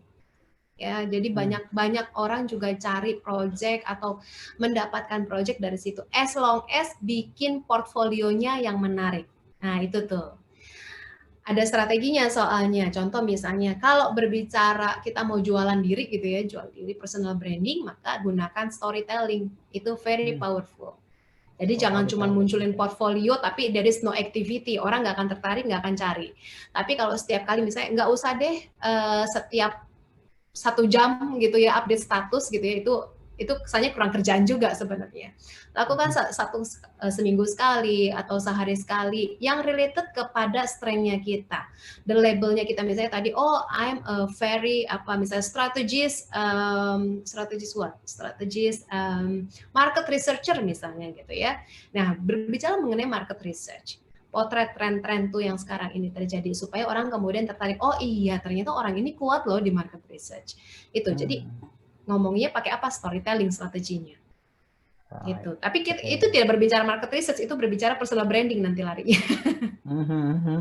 Ya, jadi banyak orang juga cari project atau mendapatkan project dari situ. As long as bikin portfolionya yang menarik. Nah, itu tuh. Ada strateginya soalnya. Contoh misalnya, kalau berbicara kita mau jualan diri gitu ya, jual diri personal branding, maka gunakan storytelling. Itu very powerful. Jadi jangan cuma munculin portfolio tapi there is no activity, orang nggak akan tertarik, nggak akan cari. Tapi kalau setiap kali misalnya nggak usah deh setiap 1 jam gitu ya update status gitu ya, itu kesannya kurang kerjaan juga sebenarnya. Lakukan seminggu sekali atau sehari sekali yang related kepada strength-nya kita. The label-nya kita misalnya tadi, I'm a very misalnya strategist market researcher misalnya gitu ya. Nah, berbicara mengenai market research, potret tren-tren tuh yang sekarang ini terjadi supaya orang kemudian tertarik, oh iya ternyata orang ini kuat loh di market research. Itu jadi ngomongnya pakai apa? Storytelling strateginya. Gitu. Tapi itu tidak berbicara market research, itu berbicara personal branding nanti larinya.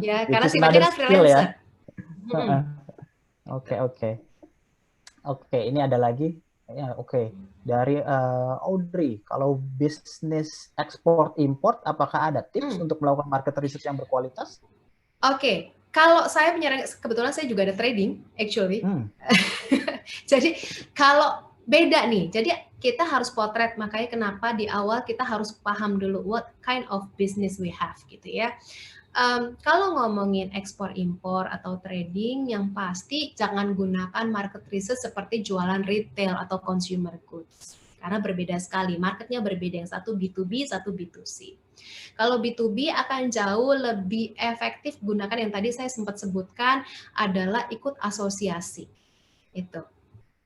Ya, karena sifatnya kan freelancer. Oke, ini ada lagi. Ya, dari Audrey, kalau bisnis ekspor import, apakah ada tips untuk melakukan market research yang berkualitas? Oke, kalau saya kebetulan saya juga ada trading, actually. Jadi kalau beda nih, jadi kita harus potret, makanya kenapa di awal kita harus paham dulu what kind of business we have gitu ya. Kalau ngomongin ekspor impor atau trading, yang pasti jangan gunakan market research seperti jualan retail atau consumer goods. Karena berbeda sekali, marketnya berbeda, yang satu B2B, satu B2C. Kalau B2B akan jauh lebih efektif gunakan yang tadi saya sempat sebutkan adalah ikut asosiasi. Itu.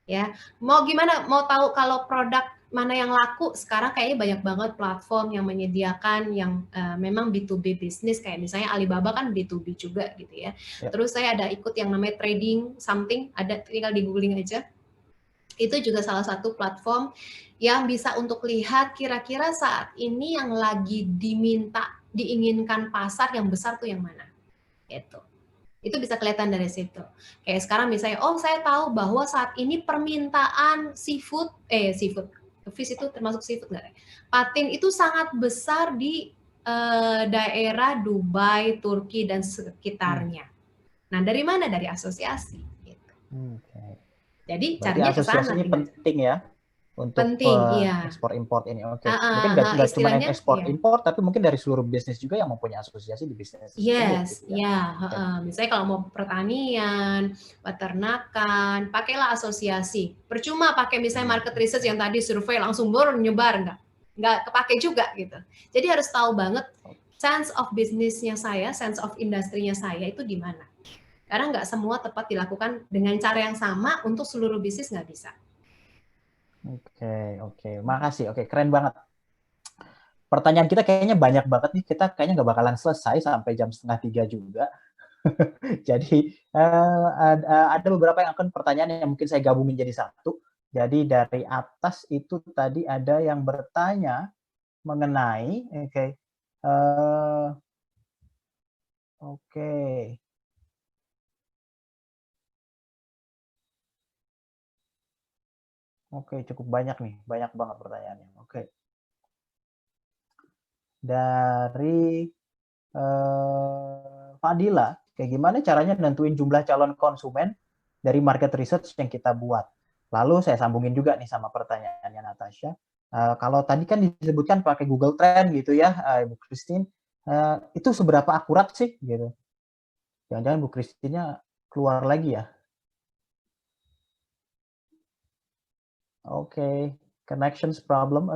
Ya, mau gimana? Mau tahu kalau produk mana yang laku? Sekarang kayaknya banyak banget platform yang menyediakan yang memang B2B bisnis, kayak misalnya Alibaba kan B2B juga gitu ya. Terus saya ada ikut yang namanya trading something, ada tinggal di googling aja. Itu juga salah satu platform yang bisa untuk lihat kira-kira saat ini yang lagi diinginkan pasar yang besar tuh yang mana. Gitu. Itu bisa kelihatan dari situ. Kayak sekarang misalnya, oh saya tahu bahwa saat ini permintaan seafood, fish itu termasuk seafood nggak? Patin itu sangat besar di daerah Dubai, Turki, dan sekitarnya. Nah, dari mana? Dari asosiasi. Gitu. Jadi Berarti carinya ke sana. asosiasi ini penting ya untuk iya. ekspor impor ini. Mungkin nggak cuma yang ekspor impor, tapi mungkin dari seluruh bisnis juga yang mempunyai asosiasi di bisnis. Yes, gitu ya. Misalnya kalau mau pertanian, peternakan, pakailah asosiasi. Percuma pakai misalnya market research yang tadi survei langsung nyebar, nggak kepake juga gitu. Jadi harus tahu banget sense of bisnisnya saya, sense of industrinya saya itu di mana. Karena nggak semua tepat dilakukan dengan cara yang sama untuk seluruh bisnis, nggak bisa. Oke. Makasih. Keren banget. Pertanyaan kita kayaknya banyak banget nih. Kita kayaknya nggak bakalan selesai sampai jam 2:30 juga. Jadi ada beberapa yang akan pertanyaan yang mungkin saya gabungin jadi satu. Jadi dari atas itu tadi ada yang bertanya mengenai, cukup banyak nih, banyak banget pertanyaannya. Dari Fadila, kayak gimana caranya nentuin jumlah calon konsumen dari market research yang kita buat? Lalu saya sambungin juga nih sama pertanyaannya Natasha. Kalau tadi kan disebutkan pakai Google Trend gitu ya, Ibu Christine, itu seberapa akurat sih gitu? Jangan-jangan Bu Christine-nya keluar lagi ya? Connections problem.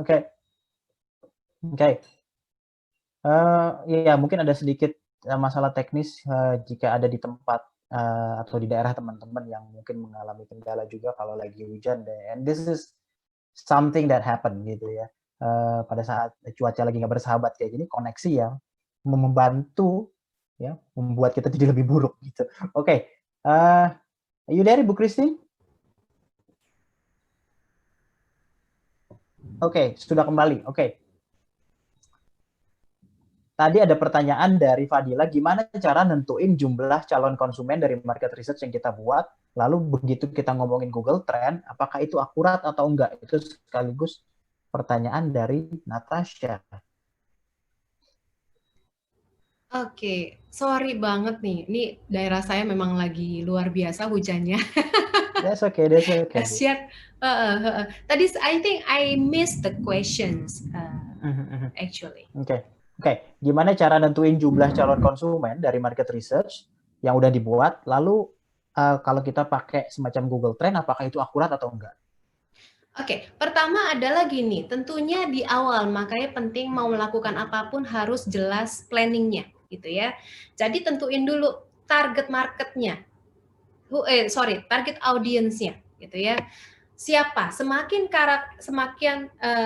Ya mungkin ada sedikit masalah teknis jika ada di tempat atau di daerah teman-teman yang mungkin mengalami kendala juga kalau lagi hujan. And this is something that happen gitu ya. Pada saat cuaca lagi nggak bersahabat kayak gini, koneksi yang membantu ya membuat kita jadi lebih buruk gitu. You there, Bu Christine? Sudah kembali. Tadi ada pertanyaan dari Fadila, gimana cara nentuin jumlah calon konsumen dari market research yang kita buat, lalu begitu kita ngomongin Google Trend, apakah itu akurat atau enggak? Itu sekaligus pertanyaan dari Natasha. Sorry banget nih, ini daerah saya memang lagi luar biasa hujannya. That's okay. Kasian. Tadi I think I missed the questions actually. Gimana cara nentuin jumlah calon konsumen dari market research yang udah dibuat, lalu kalau kita pakai semacam Google Trend, apakah itu akurat atau enggak? Pertama adalah gini, tentunya di awal, makanya penting mau melakukan apapun harus jelas planningnya, gitu ya. Jadi tentuin dulu target marketnya, target audiensnya, gitu ya. Siapa? Semakin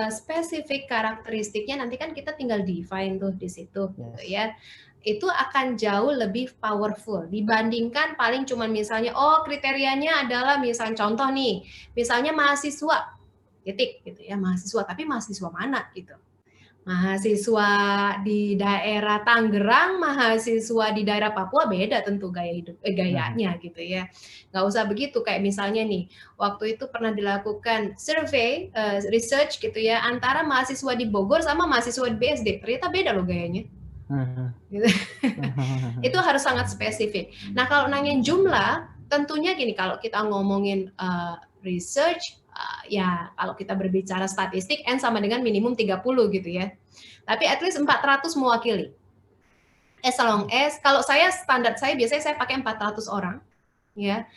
spesifik karakteristiknya, nanti kan kita tinggal define tuh di situ, gitu ya. Itu akan jauh lebih powerful dibandingkan paling cuman misalnya, kriterianya adalah misalnya contoh nih, misalnya mahasiswa, titik gitu ya, mahasiswa, tapi mahasiswa mana gitu? Mahasiswa di daerah Tangerang, mahasiswa di daerah Papua beda tentu gayanya gitu ya. Nggak usah begitu, kayak misalnya nih, waktu itu pernah dilakukan survei, research gitu ya, antara mahasiswa di Bogor sama mahasiswa di BSD, ternyata beda loh gayanya. Gitu. Itu harus sangat spesifik. Nah kalau nanyain jumlah, tentunya gini, kalau kita ngomongin research, ya kalau kita berbicara statistik, N sama dengan minimum 30 gitu ya. Tapi at least 400 mewakili. As long as, kalau standar saya biasanya saya pakai 400 orang. Ya,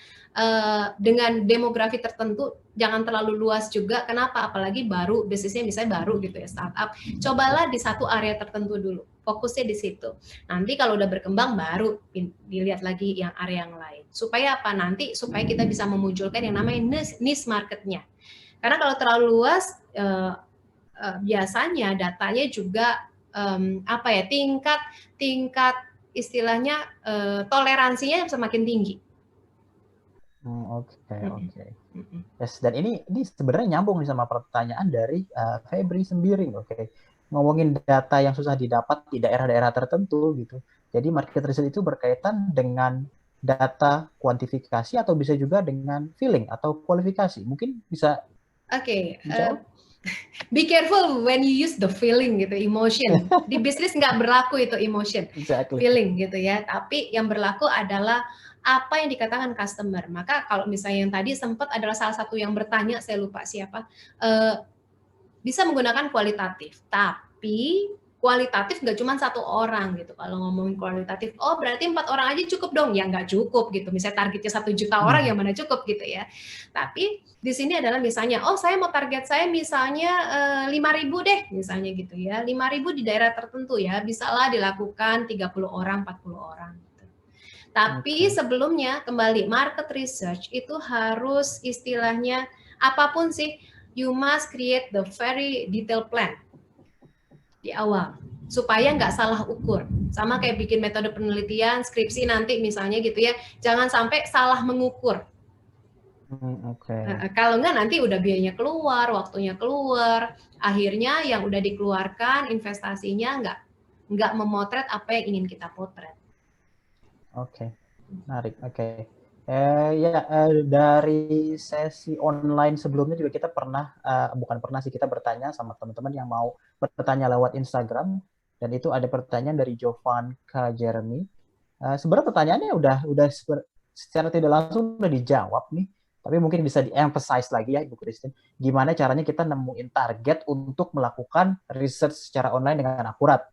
dengan demografi tertentu, jangan terlalu luas juga. Kenapa? Apalagi baru, bisnisnya misalnya baru gitu ya, startup. Cobalah di satu area tertentu dulu. Fokusnya di situ. Nanti kalau udah berkembang baru dilihat lagi yang area yang lain. Supaya apa? Nanti supaya kita bisa memunculkan yang namanya niche marketnya. Karena kalau terlalu luas, biasanya datanya juga tingkat istilahnya toleransinya semakin tinggi. Oke. Mm-mm. Yes, dan ini sebenarnya nyambung nih sama pertanyaan dari Febri sendiri. Oke. Ngomongin data yang susah didapat di daerah-daerah tertentu gitu. Jadi market research itu berkaitan dengan data kuantifikasi atau bisa juga dengan feeling atau kualifikasi. Mungkin bisa Oke, dijawab? be careful when you use the feeling gitu, emotion. Di bisnis nggak berlaku itu emotion, Exactly. feeling gitu ya. Tapi yang berlaku adalah apa yang dikatakan customer. Maka kalau misalnya yang tadi sempat adalah salah satu yang bertanya, saya lupa siapa, bisa menggunakan kualitatif. Tapi kualitatif nggak cuma satu orang gitu. Kalau ngomongin kualitatif, oh berarti 4 orang aja cukup dong? Ya nggak cukup gitu. Misalnya targetnya 1 juta orang, yang mana cukup gitu ya. Tapi di sini adalah misalnya, oh saya mau target saya misalnya 5.000 deh, misalnya gitu ya. 5.000 di daerah tertentu ya, bisalah dilakukan 30 orang, 40 orang. Gitu. Tapi sebelumnya kembali market research itu harus istilahnya apapun sih, you must create the very detailed plan di awal supaya nggak salah ukur. Sama kayak bikin metode penelitian, skripsi nanti misalnya gitu ya, jangan sampai salah mengukur. Kalau nggak nanti udah biayanya keluar, waktunya keluar, akhirnya yang udah dikeluarkan investasinya nggak memotret apa yang ingin kita potret. Oke, menarik. Oke. Dari sesi online sebelumnya juga kita pernah, bukan pernah sih, kita bertanya sama teman-teman yang mau bertanya lewat Instagram, dan itu ada pertanyaan dari Jovan K. Jeremy. Sebenarnya pertanyaannya udah secara tidak langsung udah dijawab nih, tapi mungkin bisa di-emphasize lagi ya Ibu Christine, gimana caranya kita nemuin target untuk melakukan research secara online dengan akurat.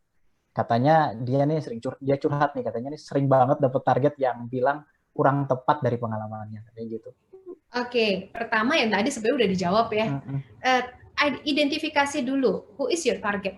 Katanya dia nih dia curhat nih, katanya nih sering banget dapat target yang bilang kurang tepat dari pengalamannya, kayak gitu. Oke, pertama yang tadi sebenarnya udah dijawab ya. Identifikasi dulu, who is your target?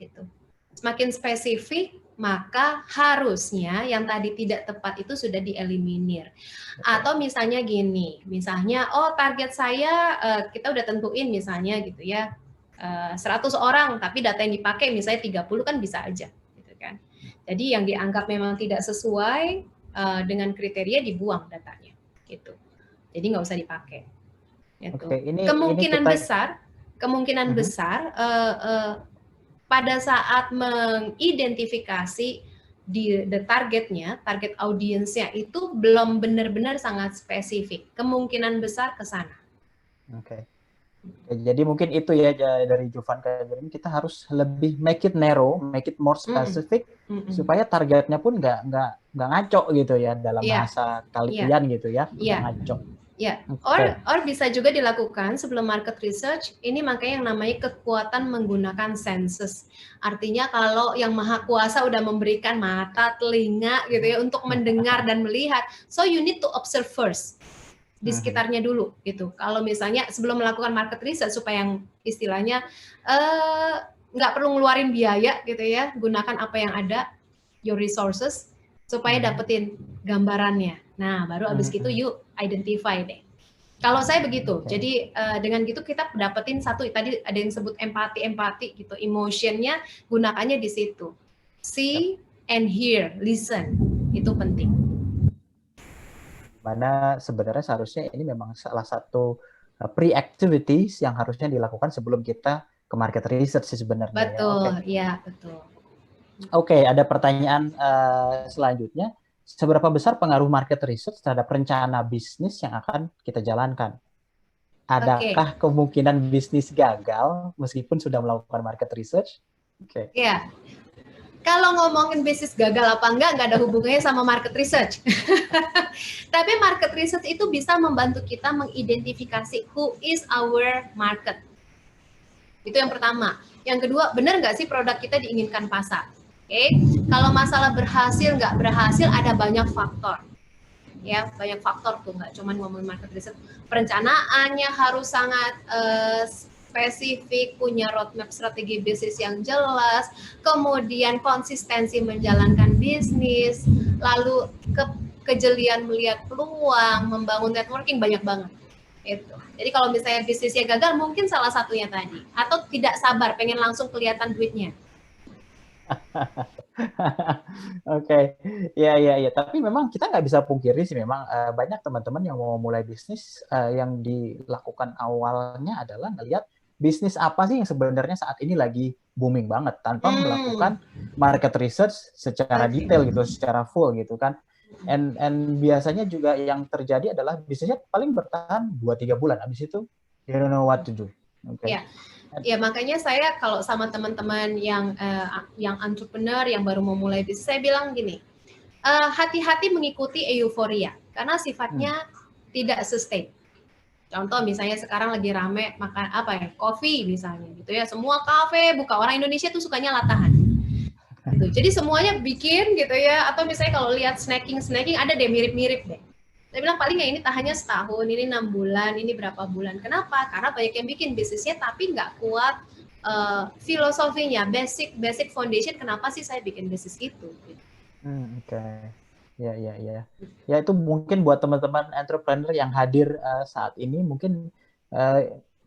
Gitu. Semakin spesifik, maka harusnya yang tadi tidak tepat itu sudah dieliminir. Atau misalnya gini, misalnya, oh target saya kita udah tentuin misalnya gitu ya, 100 orang, tapi data yang dipakai misalnya 30 kan bisa aja, gitu kan. Jadi yang dianggap memang tidak sesuai dengan kriteria dibuang datanya, gitu. Jadi nggak usah dipakai. Gitu. Kemungkinan besar pada saat mengidentifikasi the targetnya, target audiensnya itu belum benar-benar sangat spesifik. Kemungkinan besar ke sana. Oke. Jadi mungkin itu ya dari Jovan Kajerim, kita harus lebih make it narrow, make it more specific, supaya targetnya pun nggak ngaco gitu ya dalam bahasa kalian gitu ya, nggak ngaco. Ya, or bisa juga dilakukan sebelum market research. Ini makanya yang namanya kekuatan menggunakan senses. Artinya kalau yang maha kuasa udah memberikan mata, telinga gitu ya untuk mendengar dan melihat. So you need to observe first di sekitarnya dulu gitu. Kalau misalnya sebelum melakukan market research supaya yang istilahnya nggak perlu ngeluarin biaya gitu ya, gunakan apa yang ada, your resources, supaya dapetin gambarannya. Nah, baru abis gitu yuk identify deh. Kalau saya begitu, jadi dengan gitu kita dapetin satu, tadi ada yang sebut empati gitu, emotionnya gunakannya di situ. See and hear, listen, itu penting. Mana sebenarnya seharusnya ini memang salah satu pre-activities yang harusnya dilakukan sebelum kita ke market research sih sebenarnya. Betul, ya betul. Oke, ada pertanyaan selanjutnya. Seberapa besar pengaruh market research terhadap rencana bisnis yang akan kita jalankan? Adakah kemungkinan bisnis gagal meskipun sudah melakukan market research? Ya, kalau ngomongin bisnis gagal apa enggak ada hubungannya sama market research. Tapi market research itu bisa membantu kita mengidentifikasi who is our market. Itu yang pertama. Yang kedua, benar nggak sih produk kita diinginkan pasar? Kalau masalah berhasil nggak berhasil ada banyak faktor. Ya, banyak faktor tuh, nggak cuma ngomongin market research. Perencanaannya harus sangat spesifik, punya roadmap strategi bisnis yang jelas, kemudian konsistensi menjalankan bisnis, lalu kejelian melihat peluang, membangun networking, banyak banget. Itu. Jadi kalau misalnya bisnisnya gagal, mungkin salah satunya tadi. Atau tidak sabar, pengen langsung kelihatan duitnya. Oke. Iya. Tapi memang kita nggak bisa pungkiri sih, memang banyak teman-teman yang mau mulai bisnis yang dilakukan awalnya adalah ngelihat bisnis apa sih yang sebenarnya saat ini lagi booming banget tanpa melakukan market research secara detail gitu, secara full gitu kan. And biasanya juga yang terjadi adalah bisnisnya paling bertahan 2-3 bulan, habis itu you don't know what to do. Okay. Ya, makanya saya kalau sama teman-teman yang entrepreneur yang baru mau mulai bisnis, saya bilang gini, hati-hati mengikuti euforia karena sifatnya tidak sustain. Contoh misalnya sekarang lagi rame makan kopi misalnya gitu ya, semua kafe buka, orang Indonesia tuh sukanya latahan. Gitu. Jadi semuanya bikin gitu ya, atau misalnya kalau lihat snacking ada deh mirip-mirip deh. Saya bilang paling ya ini tahannya setahun, ini 6 bulan, ini berapa bulan. Kenapa? Karena banyak yang bikin bisnisnya tapi nggak kuat filosofinya, basic foundation. Kenapa sih saya bikin bisnis itu? Oke. Ya. Ya itu mungkin buat teman-teman entrepreneur yang hadir saat ini mungkin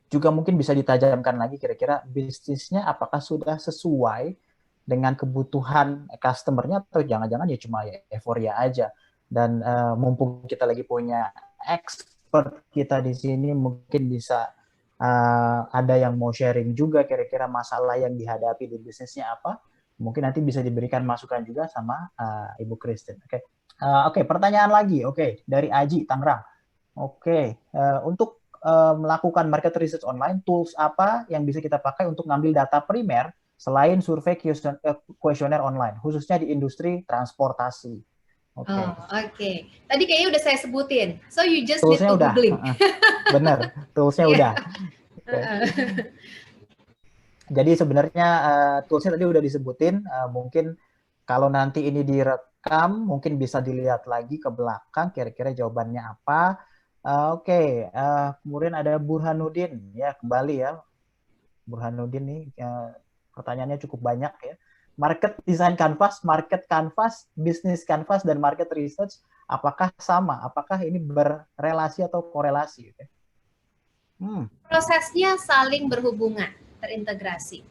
juga mungkin bisa ditajamkan lagi kira-kira bisnisnya apakah sudah sesuai dengan kebutuhan customer-nya atau jangan-jangan ya cuma euforia aja. Dan mumpung kita lagi punya expert kita di sini, mungkin bisa ada yang mau sharing juga kira-kira masalah yang dihadapi di bisnisnya apa. Mungkin nanti bisa diberikan masukan juga sama Ibu Christine. Oke, pertanyaan lagi. Oke, dari Aji Tangerang. Oke, untuk melakukan market research online, tools apa yang bisa kita pakai untuk ngambil data primer selain survei kuesioner online, khususnya di industri transportasi? Oke. Tadi kayaknya udah saya sebutin. So you just toolsnya need to googling. Bener, toolsnya udah. Jadi sebenarnya toolsnya tadi udah disebutin. Mungkin kalau nanti ini direkam, mungkin bisa dilihat lagi ke belakang kira-kira jawabannya apa. Kemudian ada Burhanuddin, ya kembali ya. Burhanuddin nih pertanyaannya cukup banyak ya. Market design canvas, market canvas, business canvas, dan market research, apakah sama? Apakah ini berrelasi atau korelasi? Prosesnya saling berhubungan, terintegrasi.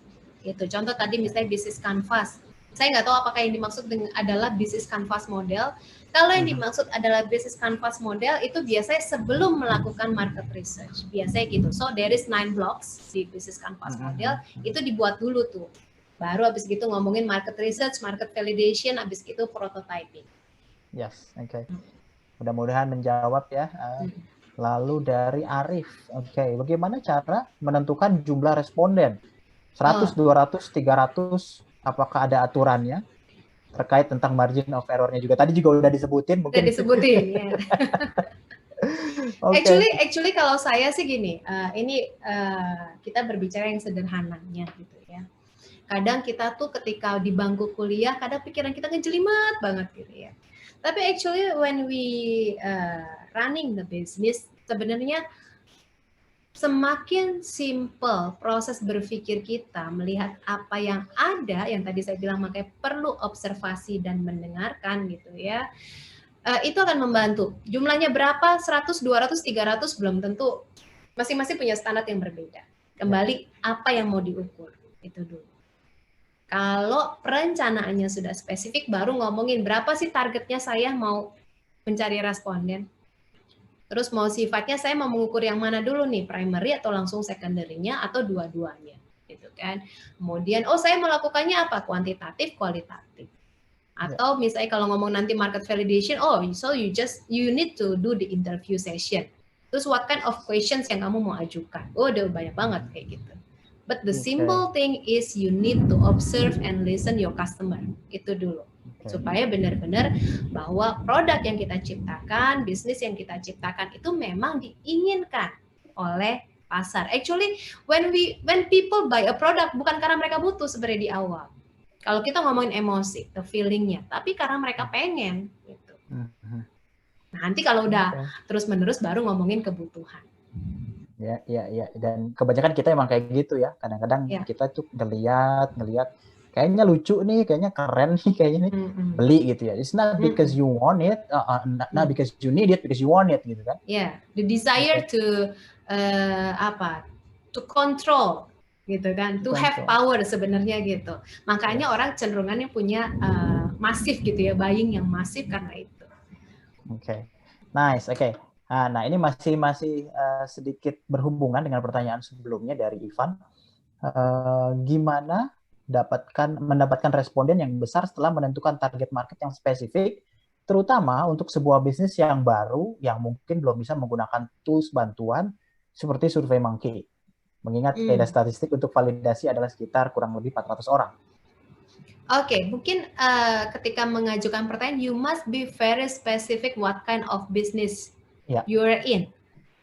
Gitu. Contoh tadi misalnya business canvas. Saya nggak tahu apakah yang dimaksud adalah business canvas model. Kalau yang dimaksud adalah business canvas model, itu biasanya sebelum melakukan market research. Biasanya gitu. So, there is 9 blocks di business canvas model. Itu dibuat dulu tuh. Baru habis gitu ngomongin market research, market validation, habis itu prototyping. Yes, oke. Mudah-mudahan menjawab ya. Lalu dari Arif, bagaimana cara menentukan jumlah responden? 100, 200, 300, apakah ada aturannya? Terkait tentang margin of error-nya juga. Tadi juga udah disebutin. Mungkin. Udah disebutin, ya. Actually kalau saya sih gini, ini kita berbicara yang sederhananya gitu ya. Kadang kita tuh ketika di bangku kuliah, kadang pikiran kita ngejelimet banget gitu ya. Tapi actually when we running the business, sebenarnya semakin simple proses berpikir kita melihat apa yang ada, yang tadi saya bilang makanya perlu observasi dan mendengarkan gitu ya. Itu akan membantu. Jumlahnya berapa? 100, 200, 300 belum tentu. Masing-masing punya standar yang berbeda. Kembali apa yang mau diukur, itu dulu. Kalau perencanaannya sudah spesifik, baru ngomongin berapa sih targetnya saya mau mencari responden. Terus mau sifatnya saya mau mengukur yang mana dulu nih, primary atau langsung secondary-nya atau dua-duanya, gitu kan. Kemudian, saya melakukannya apa? Kuantitatif, kualitatif. Atau misalnya kalau ngomong nanti market validation, so you need to do the interview session. Terus what kind of questions yang kamu mau ajukan? Udah banyak banget kayak gitu. But the simple thing is you need to observe and listen your customer. Itu dulu. Supaya benar-benar bahwa produk yang kita ciptakan, bisnis yang kita ciptakan itu memang diinginkan oleh pasar. Actually, when people buy a product bukan karena mereka butuh sebenarnya di awal. Kalau kita ngomongin emosi, the feeling-nya, tapi karena mereka pengen gitu. Nah, nanti kalau udah terus-menerus baru ngomongin kebutuhan. Ya. Dan kebanyakan kita emang kayak gitu ya. Kadang-kadang kita tuh ngeliat kayaknya lucu nih, kayaknya keren nih, kayaknya nih beli gitu ya. It's not because you want it, not because you need it, because you want it gitu kan? Yeah, the desire to to control gitu kan, to have power sebenarnya gitu. Makanya orang cenderungannya punya masif gitu ya, buying yang masif karena itu. Oke, nice. Oke. Nah, ini masih sedikit berhubungan dengan pertanyaan sebelumnya dari Ivan. Gimana mendapatkan responden yang besar setelah menentukan target market yang spesifik, terutama untuk sebuah bisnis yang baru yang mungkin belum bisa menggunakan tools bantuan seperti SurveyMonkey. Mengingat data statistik untuk validasi adalah sekitar kurang lebih 400 orang. Oke, mungkin ketika mengajukan pertanyaan, you must be very specific what kind of business you're in.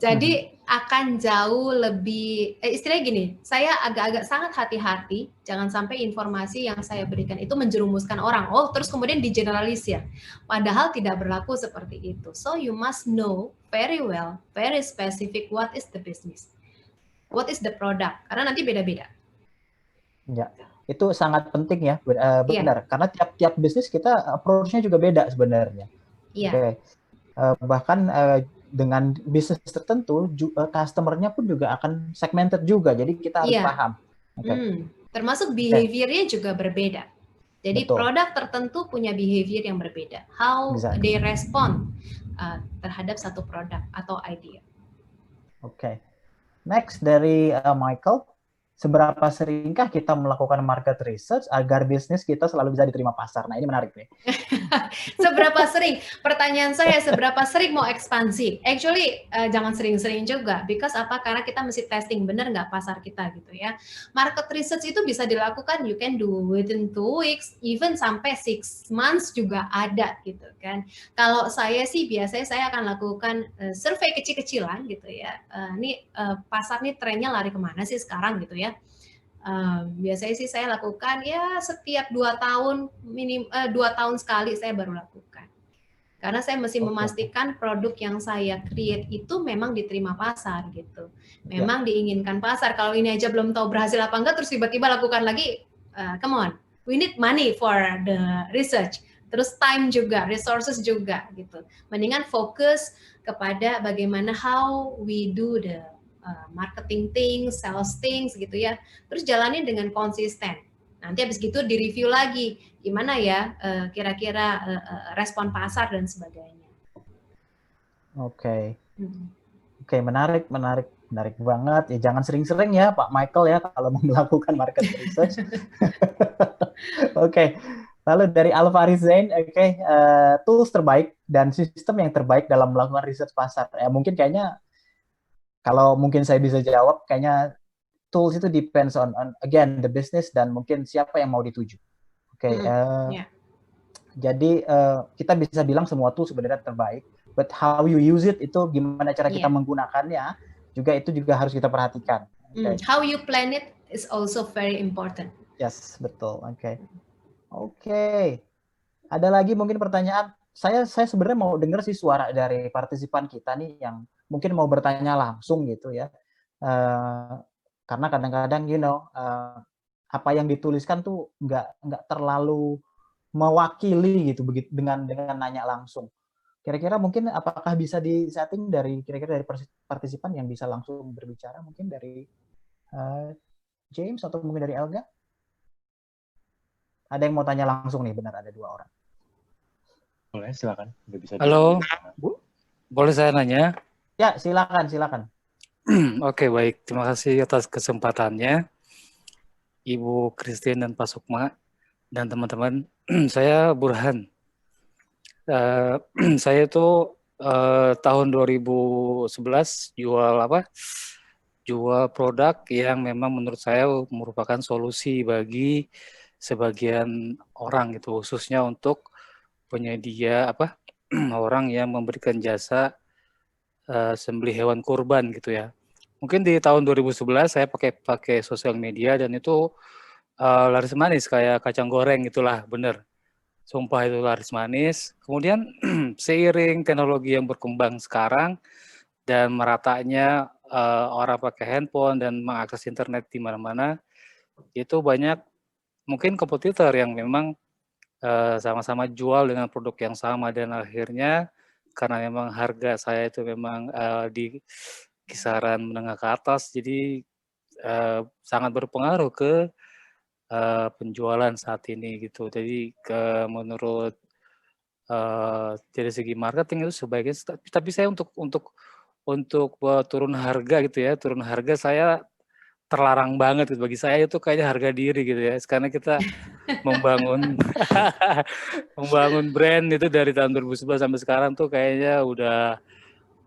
Jadi akan jauh lebih, istilahnya gini, saya agak-agak sangat hati-hati, jangan sampai informasi yang saya berikan itu menjerumuskan orang. Oh, terus kemudian digeneralisir. Padahal tidak berlaku seperti itu. So you must know very well, very specific what is the business, what is the product, karena nanti beda-beda. Ya. Itu sangat penting ya, benar. Karena tiap bisnis kita approach-nya juga beda sebenarnya. Iya. Bahkan dengan bisnis tertentu, customer-nya pun juga akan segmented juga. Jadi kita harus paham. Termasuk behavior-nya juga berbeda. Jadi produk tertentu punya behavior yang berbeda. How they respond terhadap satu produk atau idea. Oke. Next dari Michael. Seberapa seringkah kita melakukan market research agar bisnis kita selalu bisa diterima pasar? Nah, ini menarik nih. Seberapa sering? Pertanyaan saya, seberapa sering mau ekspansi? Actually, jangan sering-sering juga. Because apa? Karena kita mesti testing, benar nggak pasar kita gitu ya. Market research itu bisa dilakukan, you can do within 2 weeks, even sampai 6 months juga ada gitu kan. Kalau saya sih biasanya saya akan lakukan survei kecil-kecilan gitu ya. Pasar nih trennya lari kemana sih sekarang gitu ya. Biasanya sih saya lakukan ya setiap 2 tahun 2 tahun sekali saya baru lakukan. Karena saya mesti memastikan produk yang saya create itu memang diterima pasar gitu. Memang diinginkan pasar. Kalau ini aja belum tahu berhasil apa enggak terus tiba-tiba lakukan lagi, come on. We need money for the research. Terus time juga, resources juga gitu. Mendingan fokus kepada bagaimana how we do the marketing things, sales things gitu ya. Terus jalanin dengan konsisten. Nanti habis gitu di-review lagi, gimana ya kira-kira respon pasar dan sebagainya. Oke, menarik banget. Ya jangan sering-sering ya Pak Michael ya kalau mau melakukan market research. Oke. Lalu dari Alvaris Zain, tools terbaik dan sistem yang terbaik dalam melakukan research pasar. Ya mungkin kayaknya kalau mungkin saya bisa jawab, kayaknya tools itu depends on again the business dan mungkin siapa yang mau dituju. Jadi kita bisa bilang semua tools sebenarnya terbaik, but how you use it itu gimana cara kita menggunakannya juga harus kita perhatikan. How you plan it is also very important. Yes, betul. Oke. Ada lagi mungkin pertanyaan? Saya sebenarnya mau dengar sih suara dari partisipan kita nih yang mungkin mau bertanya langsung gitu ya. Karena kadang-kadang apa yang dituliskan tuh nggak terlalu mewakili gitu begitu dengan nanya langsung. Kira-kira mungkin apakah bisa di-setting dari partisipan yang bisa langsung berbicara, mungkin dari James atau mungkin dari Elga? Ada yang mau tanya langsung nih, benar ada 2 orang. Boleh, silakan. Halo, boleh saya nanya? Ya, silakan. Oke, baik. Terima kasih atas kesempatannya, Ibu Christine dan Pak Sukma dan teman-teman. Saya Burhan. Saya itu tahun 2011 jual produk yang memang menurut saya merupakan solusi bagi sebagian orang gitu, khususnya untuk penyedia orang yang memberikan jasa sembelih hewan kurban gitu ya. Mungkin di tahun 2011 saya pakai sosial media dan itu laris manis kayak kacang goreng gitulah, bener. Sumpah itu laris manis. Kemudian seiring teknologi yang berkembang sekarang dan meratanya orang pakai handphone dan mengakses internet di mana-mana, itu banyak mungkin kompetitor yang memang sama-sama jual dengan produk yang sama dan akhirnya karena memang harga saya itu memang di kisaran menengah ke atas, jadi sangat berpengaruh ke penjualan saat ini gitu. Jadi menurut dari segi marketing itu sebaiknya, tapi saya untuk turun harga gitu ya, turun harga saya terlarang banget gitu. Bagi saya itu kayaknya harga diri gitu ya, karena kita membangun membangun brand itu dari tahun 2011 sampai sekarang tuh kayaknya udah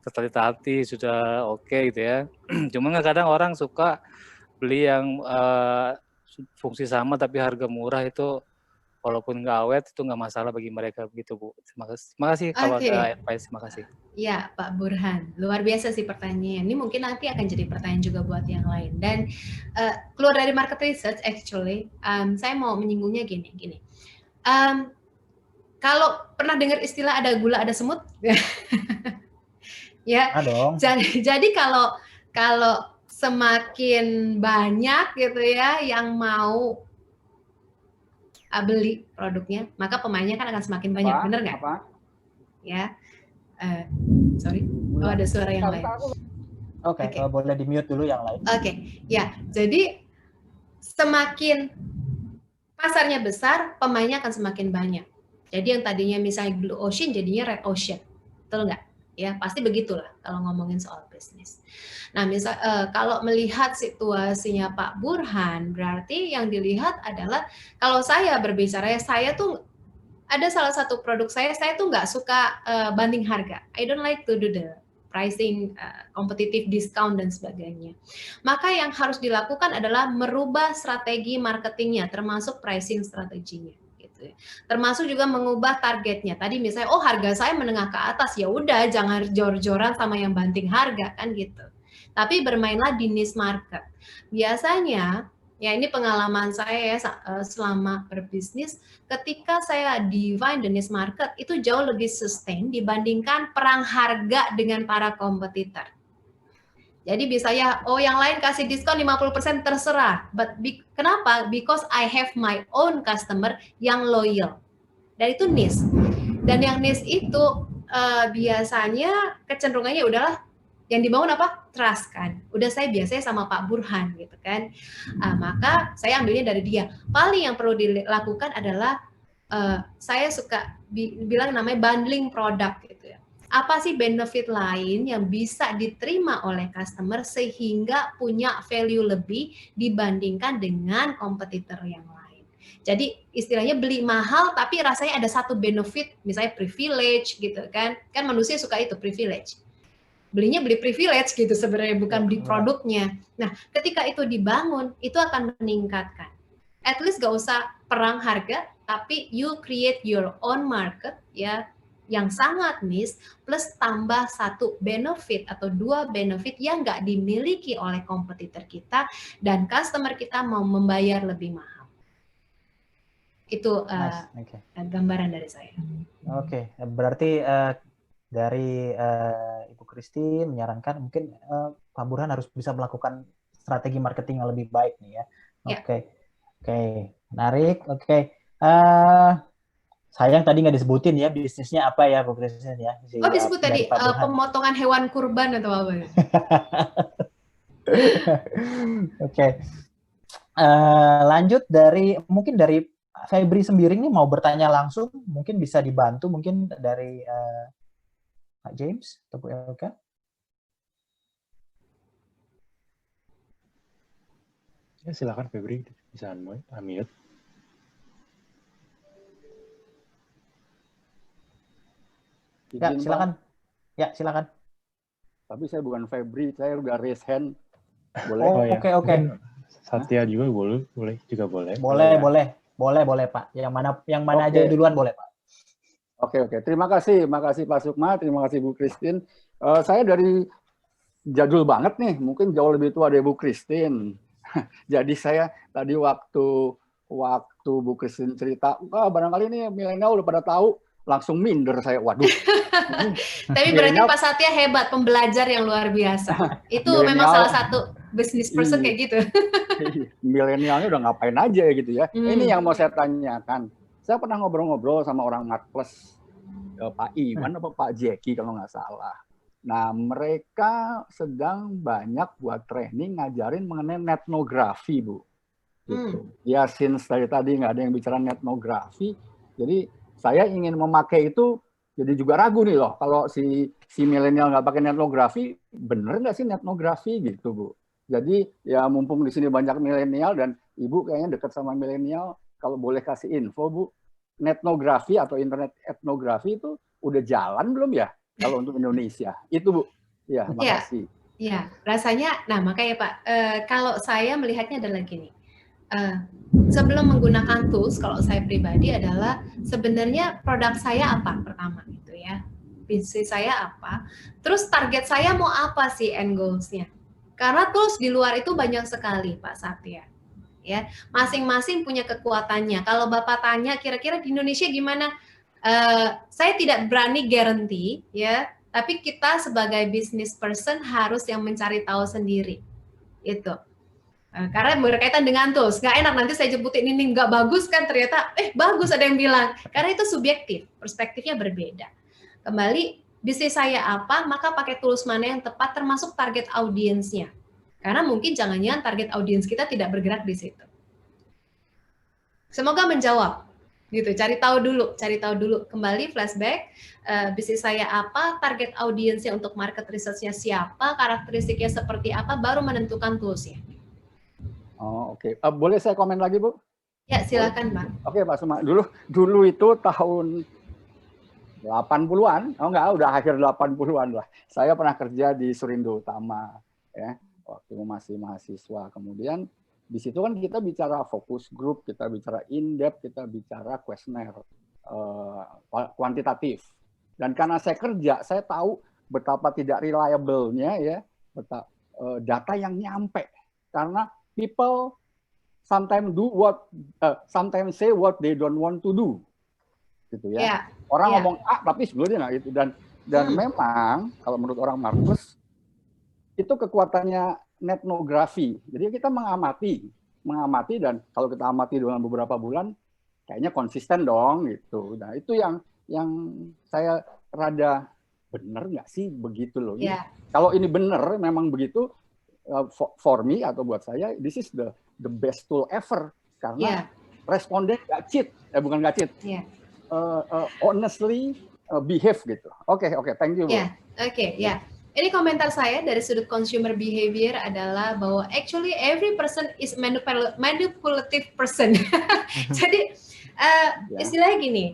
tertatih-tatih, sudah oke gitu ya. Cuma kadang orang suka beli yang fungsi sama tapi harga murah, itu walaupun nggak awet itu nggak masalah bagi mereka begitu, Bu. Terima kasih kalau ada advice. Terima kasih. Ya, Pak Burhan, luar biasa sih pertanyaannya. Ini mungkin nanti akan jadi pertanyaan juga buat yang lain. Dan keluar dari market research, actually, saya mau menyinggungnya gini. Kalau pernah dengar istilah ada gula ada semut, ya. Jadi kalau semakin banyak gitu ya yang mau beli produknya, maka pemainnya kan akan semakin banyak, bener nggak? Ya. Sorry, ada suara yang lain. Oke. Boleh di mute dulu yang lain. Oke, ya. Jadi semakin pasarnya besar, pemainnya akan semakin banyak. Jadi yang tadinya misalnya blue ocean jadinya red ocean, betul nggak? Ya pasti begitulah kalau ngomongin soal bisnis. Nah, kalau melihat situasinya Pak Burhan, berarti yang dilihat adalah kalau saya berbicara, saya tuh ada salah satu produk saya tuh nggak suka banding harga. I don't like to do the pricing, competitive discount dan sebagainya. Maka yang harus dilakukan adalah merubah strategi marketingnya, termasuk pricing strateginya. Gitu. Termasuk juga mengubah targetnya. Tadi misalnya, harga saya menengah ke atas, ya udah jangan jor-joran sama yang banting harga kan gitu. Tapi bermainlah di niche market. Biasanya, ya ini pengalaman saya ya selama berbisnis, ketika saya define the niche market itu jauh lebih sustain dibandingkan perang harga dengan para kompetitor. Jadi bisa ya, yang lain kasih diskon 50% terserah. But kenapa? Because I have my own customer yang loyal. Dan itu niche. Dan yang niche itu biasanya kecenderungannya udahlah yang dibangun apa? Trust kan. Udah saya biasanya sama Pak Burhan gitu kan. Maka saya ambilnya dari dia. Paling yang perlu dilakukan adalah saya suka bilang namanya bundling produk gitu ya. Apa sih benefit lain yang bisa diterima oleh customer sehingga punya value lebih dibandingkan dengan kompetitor yang lain. Jadi istilahnya beli mahal tapi rasanya ada satu benefit, misalnya privilege gitu kan. Kan manusia suka itu privilege. Belinya beli privilege gitu sebenarnya, bukan beli produknya. Nah, ketika itu dibangun, itu akan meningkatkan. At least gak usah perang harga, tapi you create your own market ya yang sangat niche, plus tambah satu benefit atau dua benefit yang nggak dimiliki oleh kompetitor kita dan customer kita mau membayar lebih mahal. Itu gambaran dari saya. Oke. Berarti dari Ibu Christine menyarankan mungkin Pak Burhan harus bisa melakukan strategi marketing yang lebih baik nih ya. Oke, menarik. Sayang tadi nggak disebutin ya bisnisnya apa ya, Bu Christine ya. Disebut tadi pemotongan hewan kurban atau apa ya? Oke. Lanjut mungkin dari Febri Sembiring nih mau bertanya langsung, mungkin bisa dibantu mungkin dari Pak James atau Bu Elka. Ya, silakan Febri, bisa unmute. Ya, silakan. Ya, silakan. Tapi saya bukan Febri, saya udah raise hand. Boleh? Oke. Satya juga boleh. Boleh, Pak. Yang mana aja duluan boleh, Pak. Oke. Terima kasih Pak Sukma, terima kasih Bu Christine. Saya dari jadul banget nih, mungkin jauh lebih tua dari Bu Christine. Jadi saya tadi waktu Bu Christine cerita, barangkali ini milenial udah pada tahu, langsung minder saya. Waduh. Tapi berarti Pak Satya hebat, pembelajar yang luar biasa. Itu memang salah satu business person kayak gitu. Milenialnya udah ngapain aja gitu ya. Ini yang mau saya tanyakan. Saya pernah ngobrol-ngobrol sama orang Marketplace, Pak Iwan atau Pak Jeki kalau nggak salah. Nah, mereka sedang banyak buat training ngajarin mengenai etnografi, Bu. gitu. Ya since dari tadi nggak ada yang bicara netnografi, jadi saya ingin memakai itu, jadi juga ragu nih loh, kalau si milenial nggak pakai netnografi, bener nggak sih netnografi gitu Bu? Jadi ya mumpung di sini banyak milenial dan Ibu kayaknya dekat sama milenial, kalau boleh kasih info Bu, netnografi atau internet etnografi itu udah jalan belum ya kalau untuk Indonesia? Itu Bu. Ya, makasih. Ya, rasanya, nah makanya Pak, kalau saya melihatnya adalah gini, sebelum menggunakan tools, kalau saya pribadi adalah sebenarnya produk saya apa pertama gitu ya, bisnis saya apa, terus target saya mau apa sih end goals-nya, karena tools di luar itu banyak sekali Pak Satya. Ya, masing-masing punya kekuatannya. Kalau Bapak tanya kira-kira di Indonesia gimana, saya tidak berani guarantee ya, tapi kita sebagai business person harus yang mencari tahu sendiri itu, karena berkaitan dengan tools. Nggak enak nanti saya jemputin ini nggak bagus kan, ternyata bagus ada yang bilang, karena itu subjektif, perspektifnya berbeda. Kembali, bisnis saya apa, maka pakai tools mana yang tepat, termasuk target audiensnya. Karena mungkin jangan-jangan target audiens kita tidak bergerak di situ. Semoga menjawab, gitu. Cari tahu dulu. Kembali flashback, bisnis saya apa, target audiensnya untuk market research-nya siapa, karakteristiknya seperti apa, baru menentukan tools-nya. Oh, oke. Boleh saya komen lagi Bu? Ya silakan Pak. Oke Pak Suma. Dulu itu tahun 80-an, udah akhir 80-an lah. Saya pernah kerja di Surindo Utama, ya. Waktu masih mahasiswa. Kemudian di situ kan kita bicara focus group, kita bicara in-depth, kita bicara kuesioner kuantitatif. Dan karena saya kerja, saya tahu betapa tidak reliable-nya ya, data yang nyampe. Karena people sometimes sometimes say what they don't want to do, gitu ya. Yeah. Orang ngomong A tapi sebelumnya nggak gitu. Dan memang kalau menurut orang Marcus itu kekuatannya netnografi. Jadi kita mengamati dan kalau kita amati dalam beberapa bulan, kayaknya konsisten dong gitu. Nah itu yang saya rada bener nggak sih begitu loh. Yeah. Kalau ini bener memang begitu, for me atau buat saya, this is the best tool ever karena responden nggak cheat, bukan nggak cheat, honestly behave gitu. Oke, thank you. Ini komentar saya dari sudut consumer behavior adalah bahwa actually every person is manipulative person. Jadi istilahnya gini,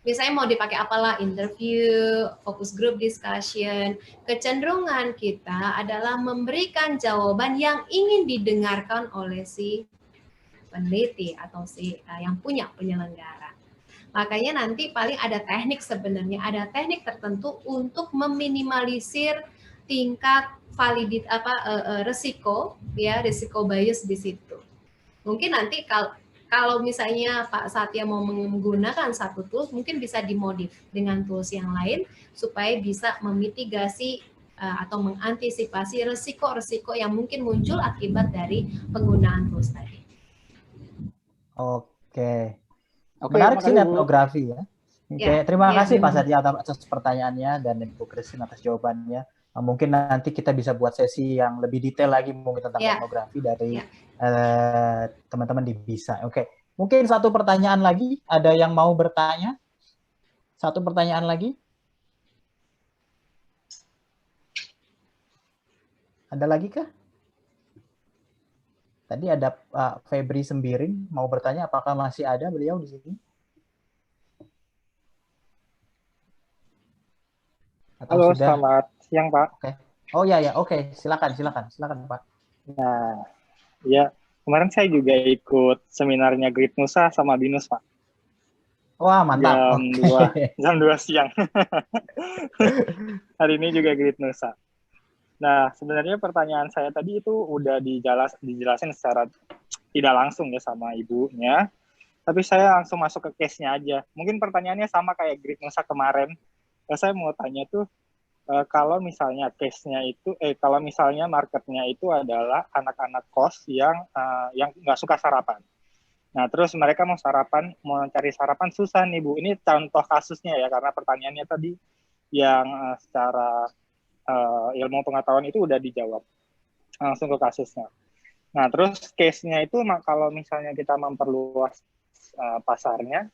misalnya mau dipakai apalah, interview, focus group discussion, kecenderungan kita adalah memberikan jawaban yang ingin didengarkan oleh si peneliti atau si yang punya penyelenggara. Makanya nanti paling ada teknik sebenarnya, ada teknik tertentu untuk meminimalisir tingkat resiko bias di situ. Mungkin nanti kalau misalnya Pak Satya mau menggunakan satu tools, mungkin bisa dimodif dengan tools yang lain supaya bisa memitigasi atau mengantisipasi resiko-resiko yang mungkin muncul akibat dari penggunaan tools tadi. Oke. Menarik sih etnografi ya. Oke, terima kasih Pak Satya atas pertanyaannya dan Ibu Christine atas jawabannya. Mungkin nanti kita bisa buat sesi yang lebih detail lagi mungkin tentang etnografi dari teman-teman di BISA. Oke, mungkin satu pertanyaan lagi. Ada yang mau bertanya? Satu pertanyaan lagi? Ada lagi kah? Tadi ada Pak Febri Sembiring mau bertanya, apakah masih ada beliau di sini? Halo, selamat siang Pak. Oke. Oh ya, oke. Silakan Pak. Nah, ya kemarin saya juga ikut seminarnya Grid Nusa sama Binus Pak. Wah, mantap. Jam 2 siang. Hari ini juga Grid Nusa. Nah, sebenarnya pertanyaan saya tadi itu udah dijelasin secara tidak langsung ya sama ibunya. Tapi saya langsung masuk ke case-nya aja. Mungkin pertanyaannya sama kayak Grid Nusa kemarin. Saya mau tanya tuh, kalau misalnya case-nya itu, kalau misalnya marketnya itu adalah anak-anak kos yang nggak suka sarapan. Nah, terus mereka mau cari sarapan susah nih Bu. Ini contoh kasusnya ya, karena pertanyaannya tadi yang secara ilmu pengetahuan itu udah dijawab langsung ke kasusnya. Nah, terus case-nya itu kalau misalnya kita memperluas pasarnya,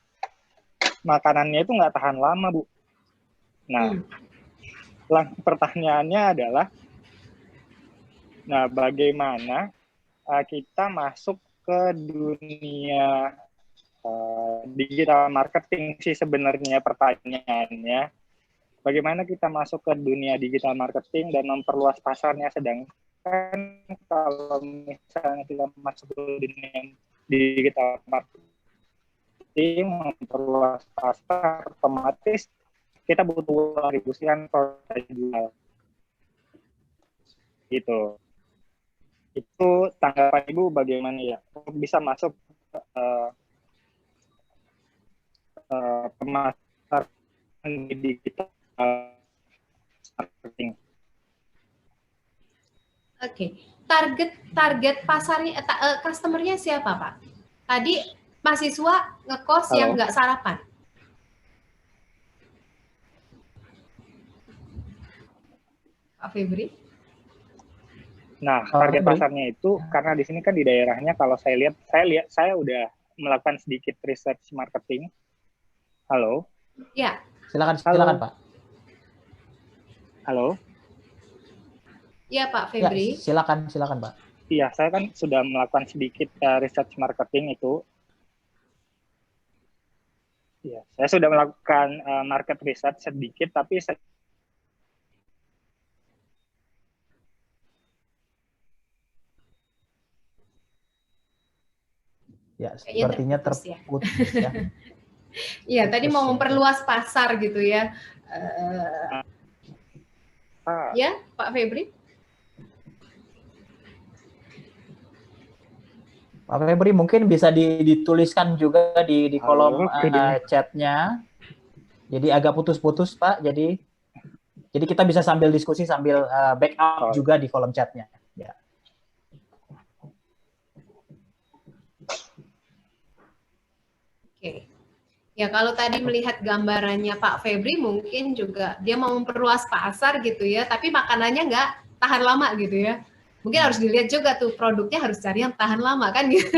makanannya itu nggak tahan lama, Bu. Nah, pertanyaannya adalah, nah bagaimana kita masuk ke dunia digital marketing sih sebenarnya pertanyaannya. Bagaimana kita masuk ke dunia digital marketing dan memperluas pasarnya, sedangkan kalau misalnya kita masuk ke dunia digital marketing, memperluas pasar, otomatis kita butuh distribusikan produk jual. Gitu. Itu tanggapan Ibu bagaimana ya? Bisa masuk pemasaran digital marketing. Oke, target pasarnya, customernya siapa Pak? Tadi mahasiswa ngekos yang nggak sarapan. Pak Febri? Nah, target pasarnya itu karena di sini kan di daerahnya kalau saya udah melakukan sedikit research marketing. Halo? Ya. Silakan Pak. Halo? Ya Pak Febri. Ya, silakan Pak. Iya, saya kan sudah melakukan sedikit research marketing itu. Iya, saya sudah melakukan market research sedikit, tapi ya, sepertinya terputus ya. Iya, tadi mau memperluas pasar gitu ya. Ya, Pak Febri? Pak Febri mungkin bisa dituliskan juga di kolom chatnya. Jadi agak putus-putus Pak. Jadi kita bisa sambil diskusi sambil backup juga di kolom chatnya. Ya. Oke. Ya kalau tadi melihat gambarannya Pak Febri mungkin juga dia mau memperluas pasar gitu ya, tapi makanannya nggak tahan lama gitu ya. Mungkin harus dilihat juga tuh produknya harus cari yang tahan lama kan gitu.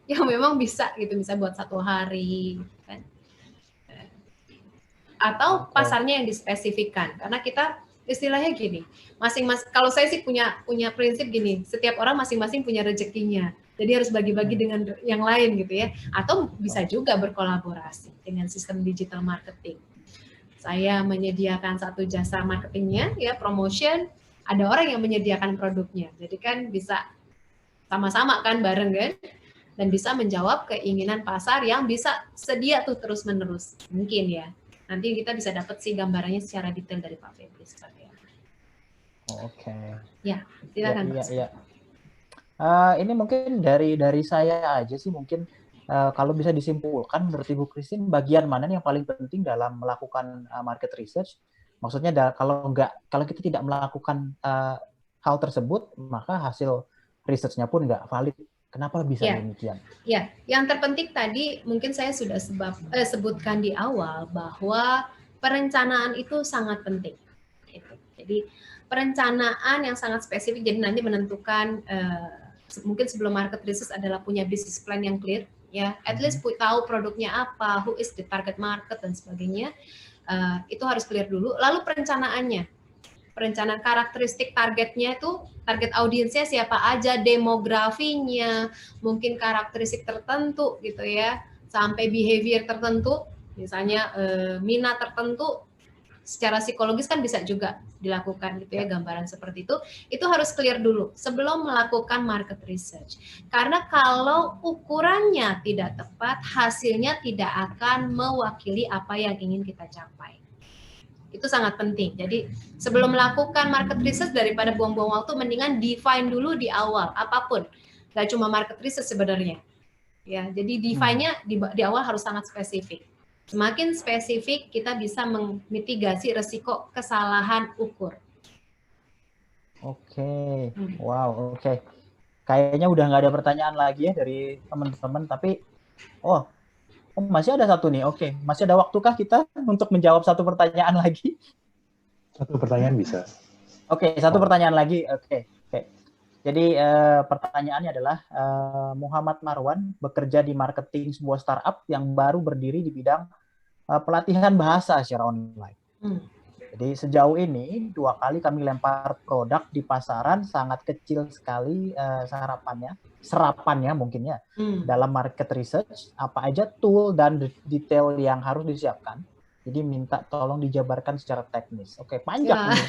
Yang memang bisa gitu, bisa buat 1 hari kan. Atau pasarnya yang dispesifikkan karena kita istilahnya gini, masing-masing kalau saya sih punya prinsip gini, setiap orang masing-masing punya rezekinya. Jadi harus bagi-bagi dengan yang lain gitu ya. Atau bisa juga berkolaborasi dengan sistem digital marketing. Saya menyediakan satu jasa marketingnya, ya promotion, ada orang yang menyediakan produknya. Jadi kan bisa sama-sama kan bareng kan, dan bisa menjawab keinginan pasar yang bisa sedia tuh terus-menerus. Mungkin ya. Nanti kita bisa dapat sih gambarannya secara detail dari Pak Febri seperti apa. Oke. Ya, silakan Pak. Iya. Ini mungkin dari saya aja sih mungkin kalau bisa disimpulkan menurut Ibu Christine bagian mana yang paling penting dalam melakukan market research? Maksudnya kalau kita tidak melakukan hal tersebut maka hasil research-nya pun nggak valid. Kenapa bisa demikian? Ya, yang terpenting tadi mungkin saya sudah sebutkan di awal bahwa perencanaan itu sangat penting. Jadi perencanaan yang sangat spesifik. Jadi nanti menentukan mungkin sebelum market research adalah punya business plan yang clear, ya. At least tahu produknya apa, who is the target market dan sebagainya. Itu harus clear dulu. Lalu perencanaan karakteristik targetnya itu, target audiensnya siapa aja, demografinya, mungkin karakteristik tertentu gitu ya, sampai behavior tertentu, misalnya minat tertentu, secara psikologis kan bisa juga dilakukan gitu ya, gambaran seperti itu harus clear dulu sebelum melakukan market research. Karena kalau ukurannya tidak tepat, hasilnya tidak akan mewakili apa yang ingin kita capai. Itu sangat penting. Jadi sebelum melakukan market research, daripada buang-buang waktu, mendingan define dulu di awal apapun. Gak cuma market research sebenarnya. Ya, jadi define-nya di awal harus sangat spesifik. Semakin spesifik kita bisa memitigasi resiko kesalahan ukur. Oke, wow, oke. Kayaknya udah nggak ada pertanyaan lagi ya dari teman-teman. Tapi masih ada satu nih. Oke, masih ada waktukah kita untuk menjawab satu pertanyaan lagi? Satu pertanyaan bisa. Oke, satu pertanyaan lagi. Oke. Jadi pertanyaannya adalah Muhammad Marwan bekerja di marketing sebuah startup yang baru berdiri di bidang pelatihan bahasa secara online. Jadi sejauh ini 2 kali kami lempar produk di pasaran, sangat kecil sekali serapannya mungkin ya. Dalam market research, apa aja tool dan detail yang harus disiapkan. Jadi minta tolong dijabarkan secara teknis. Oke, panjang nih.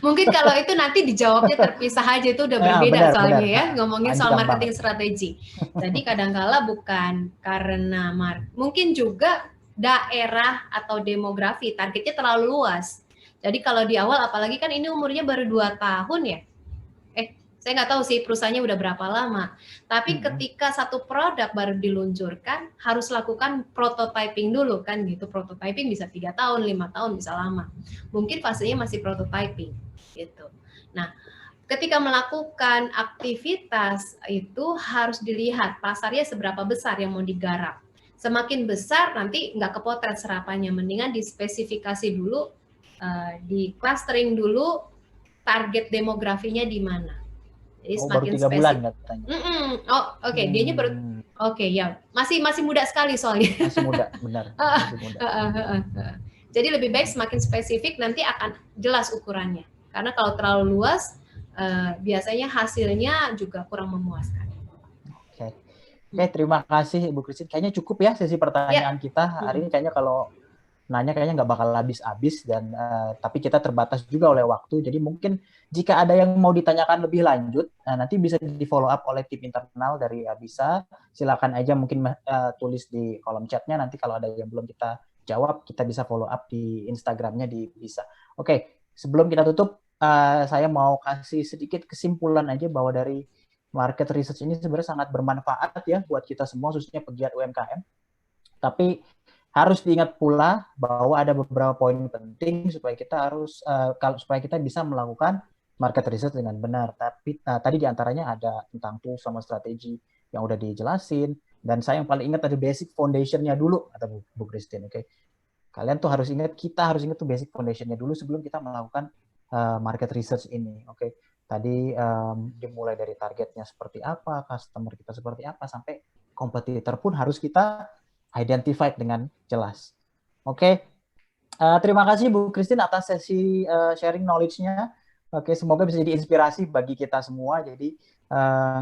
Mungkin kalau itu nanti dijawabnya terpisah aja, itu udah berbeda soalnya ya, ngomongin soal marketing strategi. Jadi kadangkala bukan karena mungkin juga daerah atau demografi, targetnya terlalu luas. Jadi kalau di awal, apalagi kan ini umurnya baru 2 tahun ya, saya nggak tahu sih perusahaannya udah berapa lama. Tapi ketika satu produk baru diluncurkan, harus lakukan prototyping dulu kan gitu. Prototyping bisa 3 tahun, 5 tahun, bisa lama. Mungkin fasenya masih prototyping gitu. Nah, ketika melakukan aktivitas itu harus dilihat pasarnya seberapa besar yang mau digarap. Semakin besar nanti nggak kepotret serapannya, mendingan dispesifikasi dulu, di clustering dulu target demografinya di mana. Jadi baru 3 bulan katanya. Oke. Dianya ya masih muda sekali soalnya. Masih muda, benar. Masih muda. Jadi lebih baik semakin spesifik nanti akan jelas ukurannya. Karena kalau terlalu luas, biasanya hasilnya juga kurang memuaskan. Oke, terima kasih Ibu Christine. Kayaknya cukup ya sesi pertanyaan kita hari ini. Kayaknya kalau nanya kayaknya nggak bakal habis-habis dan tapi kita terbatas juga oleh waktu. Jadi mungkin jika ada yang mau ditanyakan lebih lanjut, nanti bisa di follow up oleh tim internal dari Bisa. Silakan aja mungkin tulis di kolom chatnya. Nanti kalau ada yang belum kita jawab, kita bisa follow up di Instagramnya di Bisa. Oke, sebelum kita tutup, saya mau kasih sedikit kesimpulan aja bahwa dari market research ini sebenarnya sangat bermanfaat ya buat kita semua, khususnya pegiat UMKM. Tapi harus diingat pula bahwa ada beberapa poin penting supaya kita supaya kita bisa melakukan market research dengan benar. Tapi tadi diantaranya ada tentang tools sama strategi yang udah dijelasin. Dan saya yang paling ingat ada basic foundation-nya dulu, kata Bu Christine. Oke, kalian tuh harus ingat, kita harus ingat tuh basic foundation-nya dulu sebelum kita melakukan market research ini. Oke, tadi dimulai dari targetnya seperti apa, customer kita seperti apa, sampai kompetitor pun harus kita identified dengan jelas. Oke, terima kasih Bu Christine atas sesi sharing knowledge-nya. Oke, semoga bisa jadi inspirasi bagi kita semua. Jadi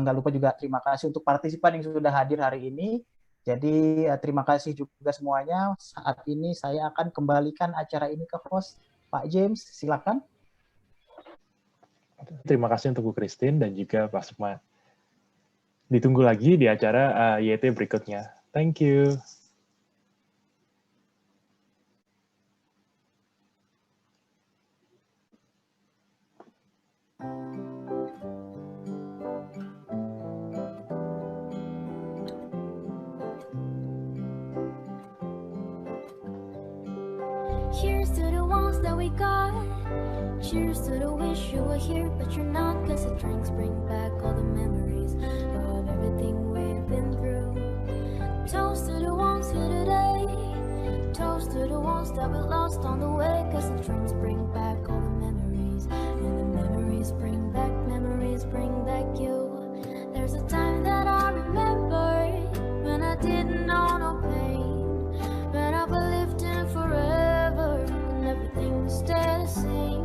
nggak lupa juga terima kasih untuk partisipan yang sudah hadir hari ini. Jadi terima kasih juga semuanya. Saat ini saya akan kembalikan acara ini ke host Pak James. Silakan. Terima kasih untuk Bu Christine dan juga Pak Sukma. Ditunggu lagi di acara YT berikutnya. Thank you. Cheers to the ones that we got. Cheers to the wish you were here, but you're not. Cause the drinks bring back all the memories of everything we've been through. Toast to the ones here today. Toast to the ones that we lost on the way. Cause the drinks bring back all the memories. And the memories bring back you. There's a time that I remember when I didn't know no pain. When I believed in forever and everything would stay the same.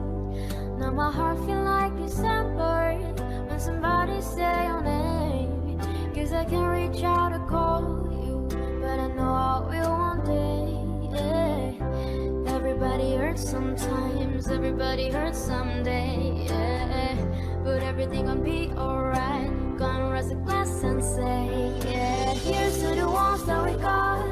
Now my heart feel like December when somebody say your name. Cause I can reach out to call you, but I know I will one day. Yeah. Everybody hurts sometimes, everybody hurts someday. Yeah. But everything gonna be alright. Gonna raise a glass and say, yeah. Here's to the ones that we got.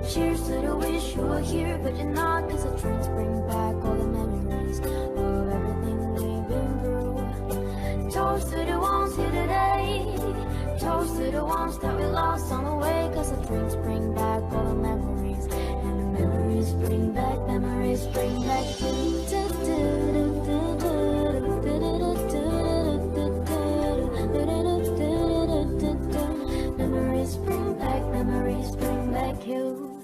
Cheers to the wish you were here, but you're not. Cause the drinks bring back all the memories of everything we've been through. Toast to the ones here today. Toast to the ones that we lost on the way. Cause the drinks bring back all the memories. And the memories bring back you. Memories bring back you.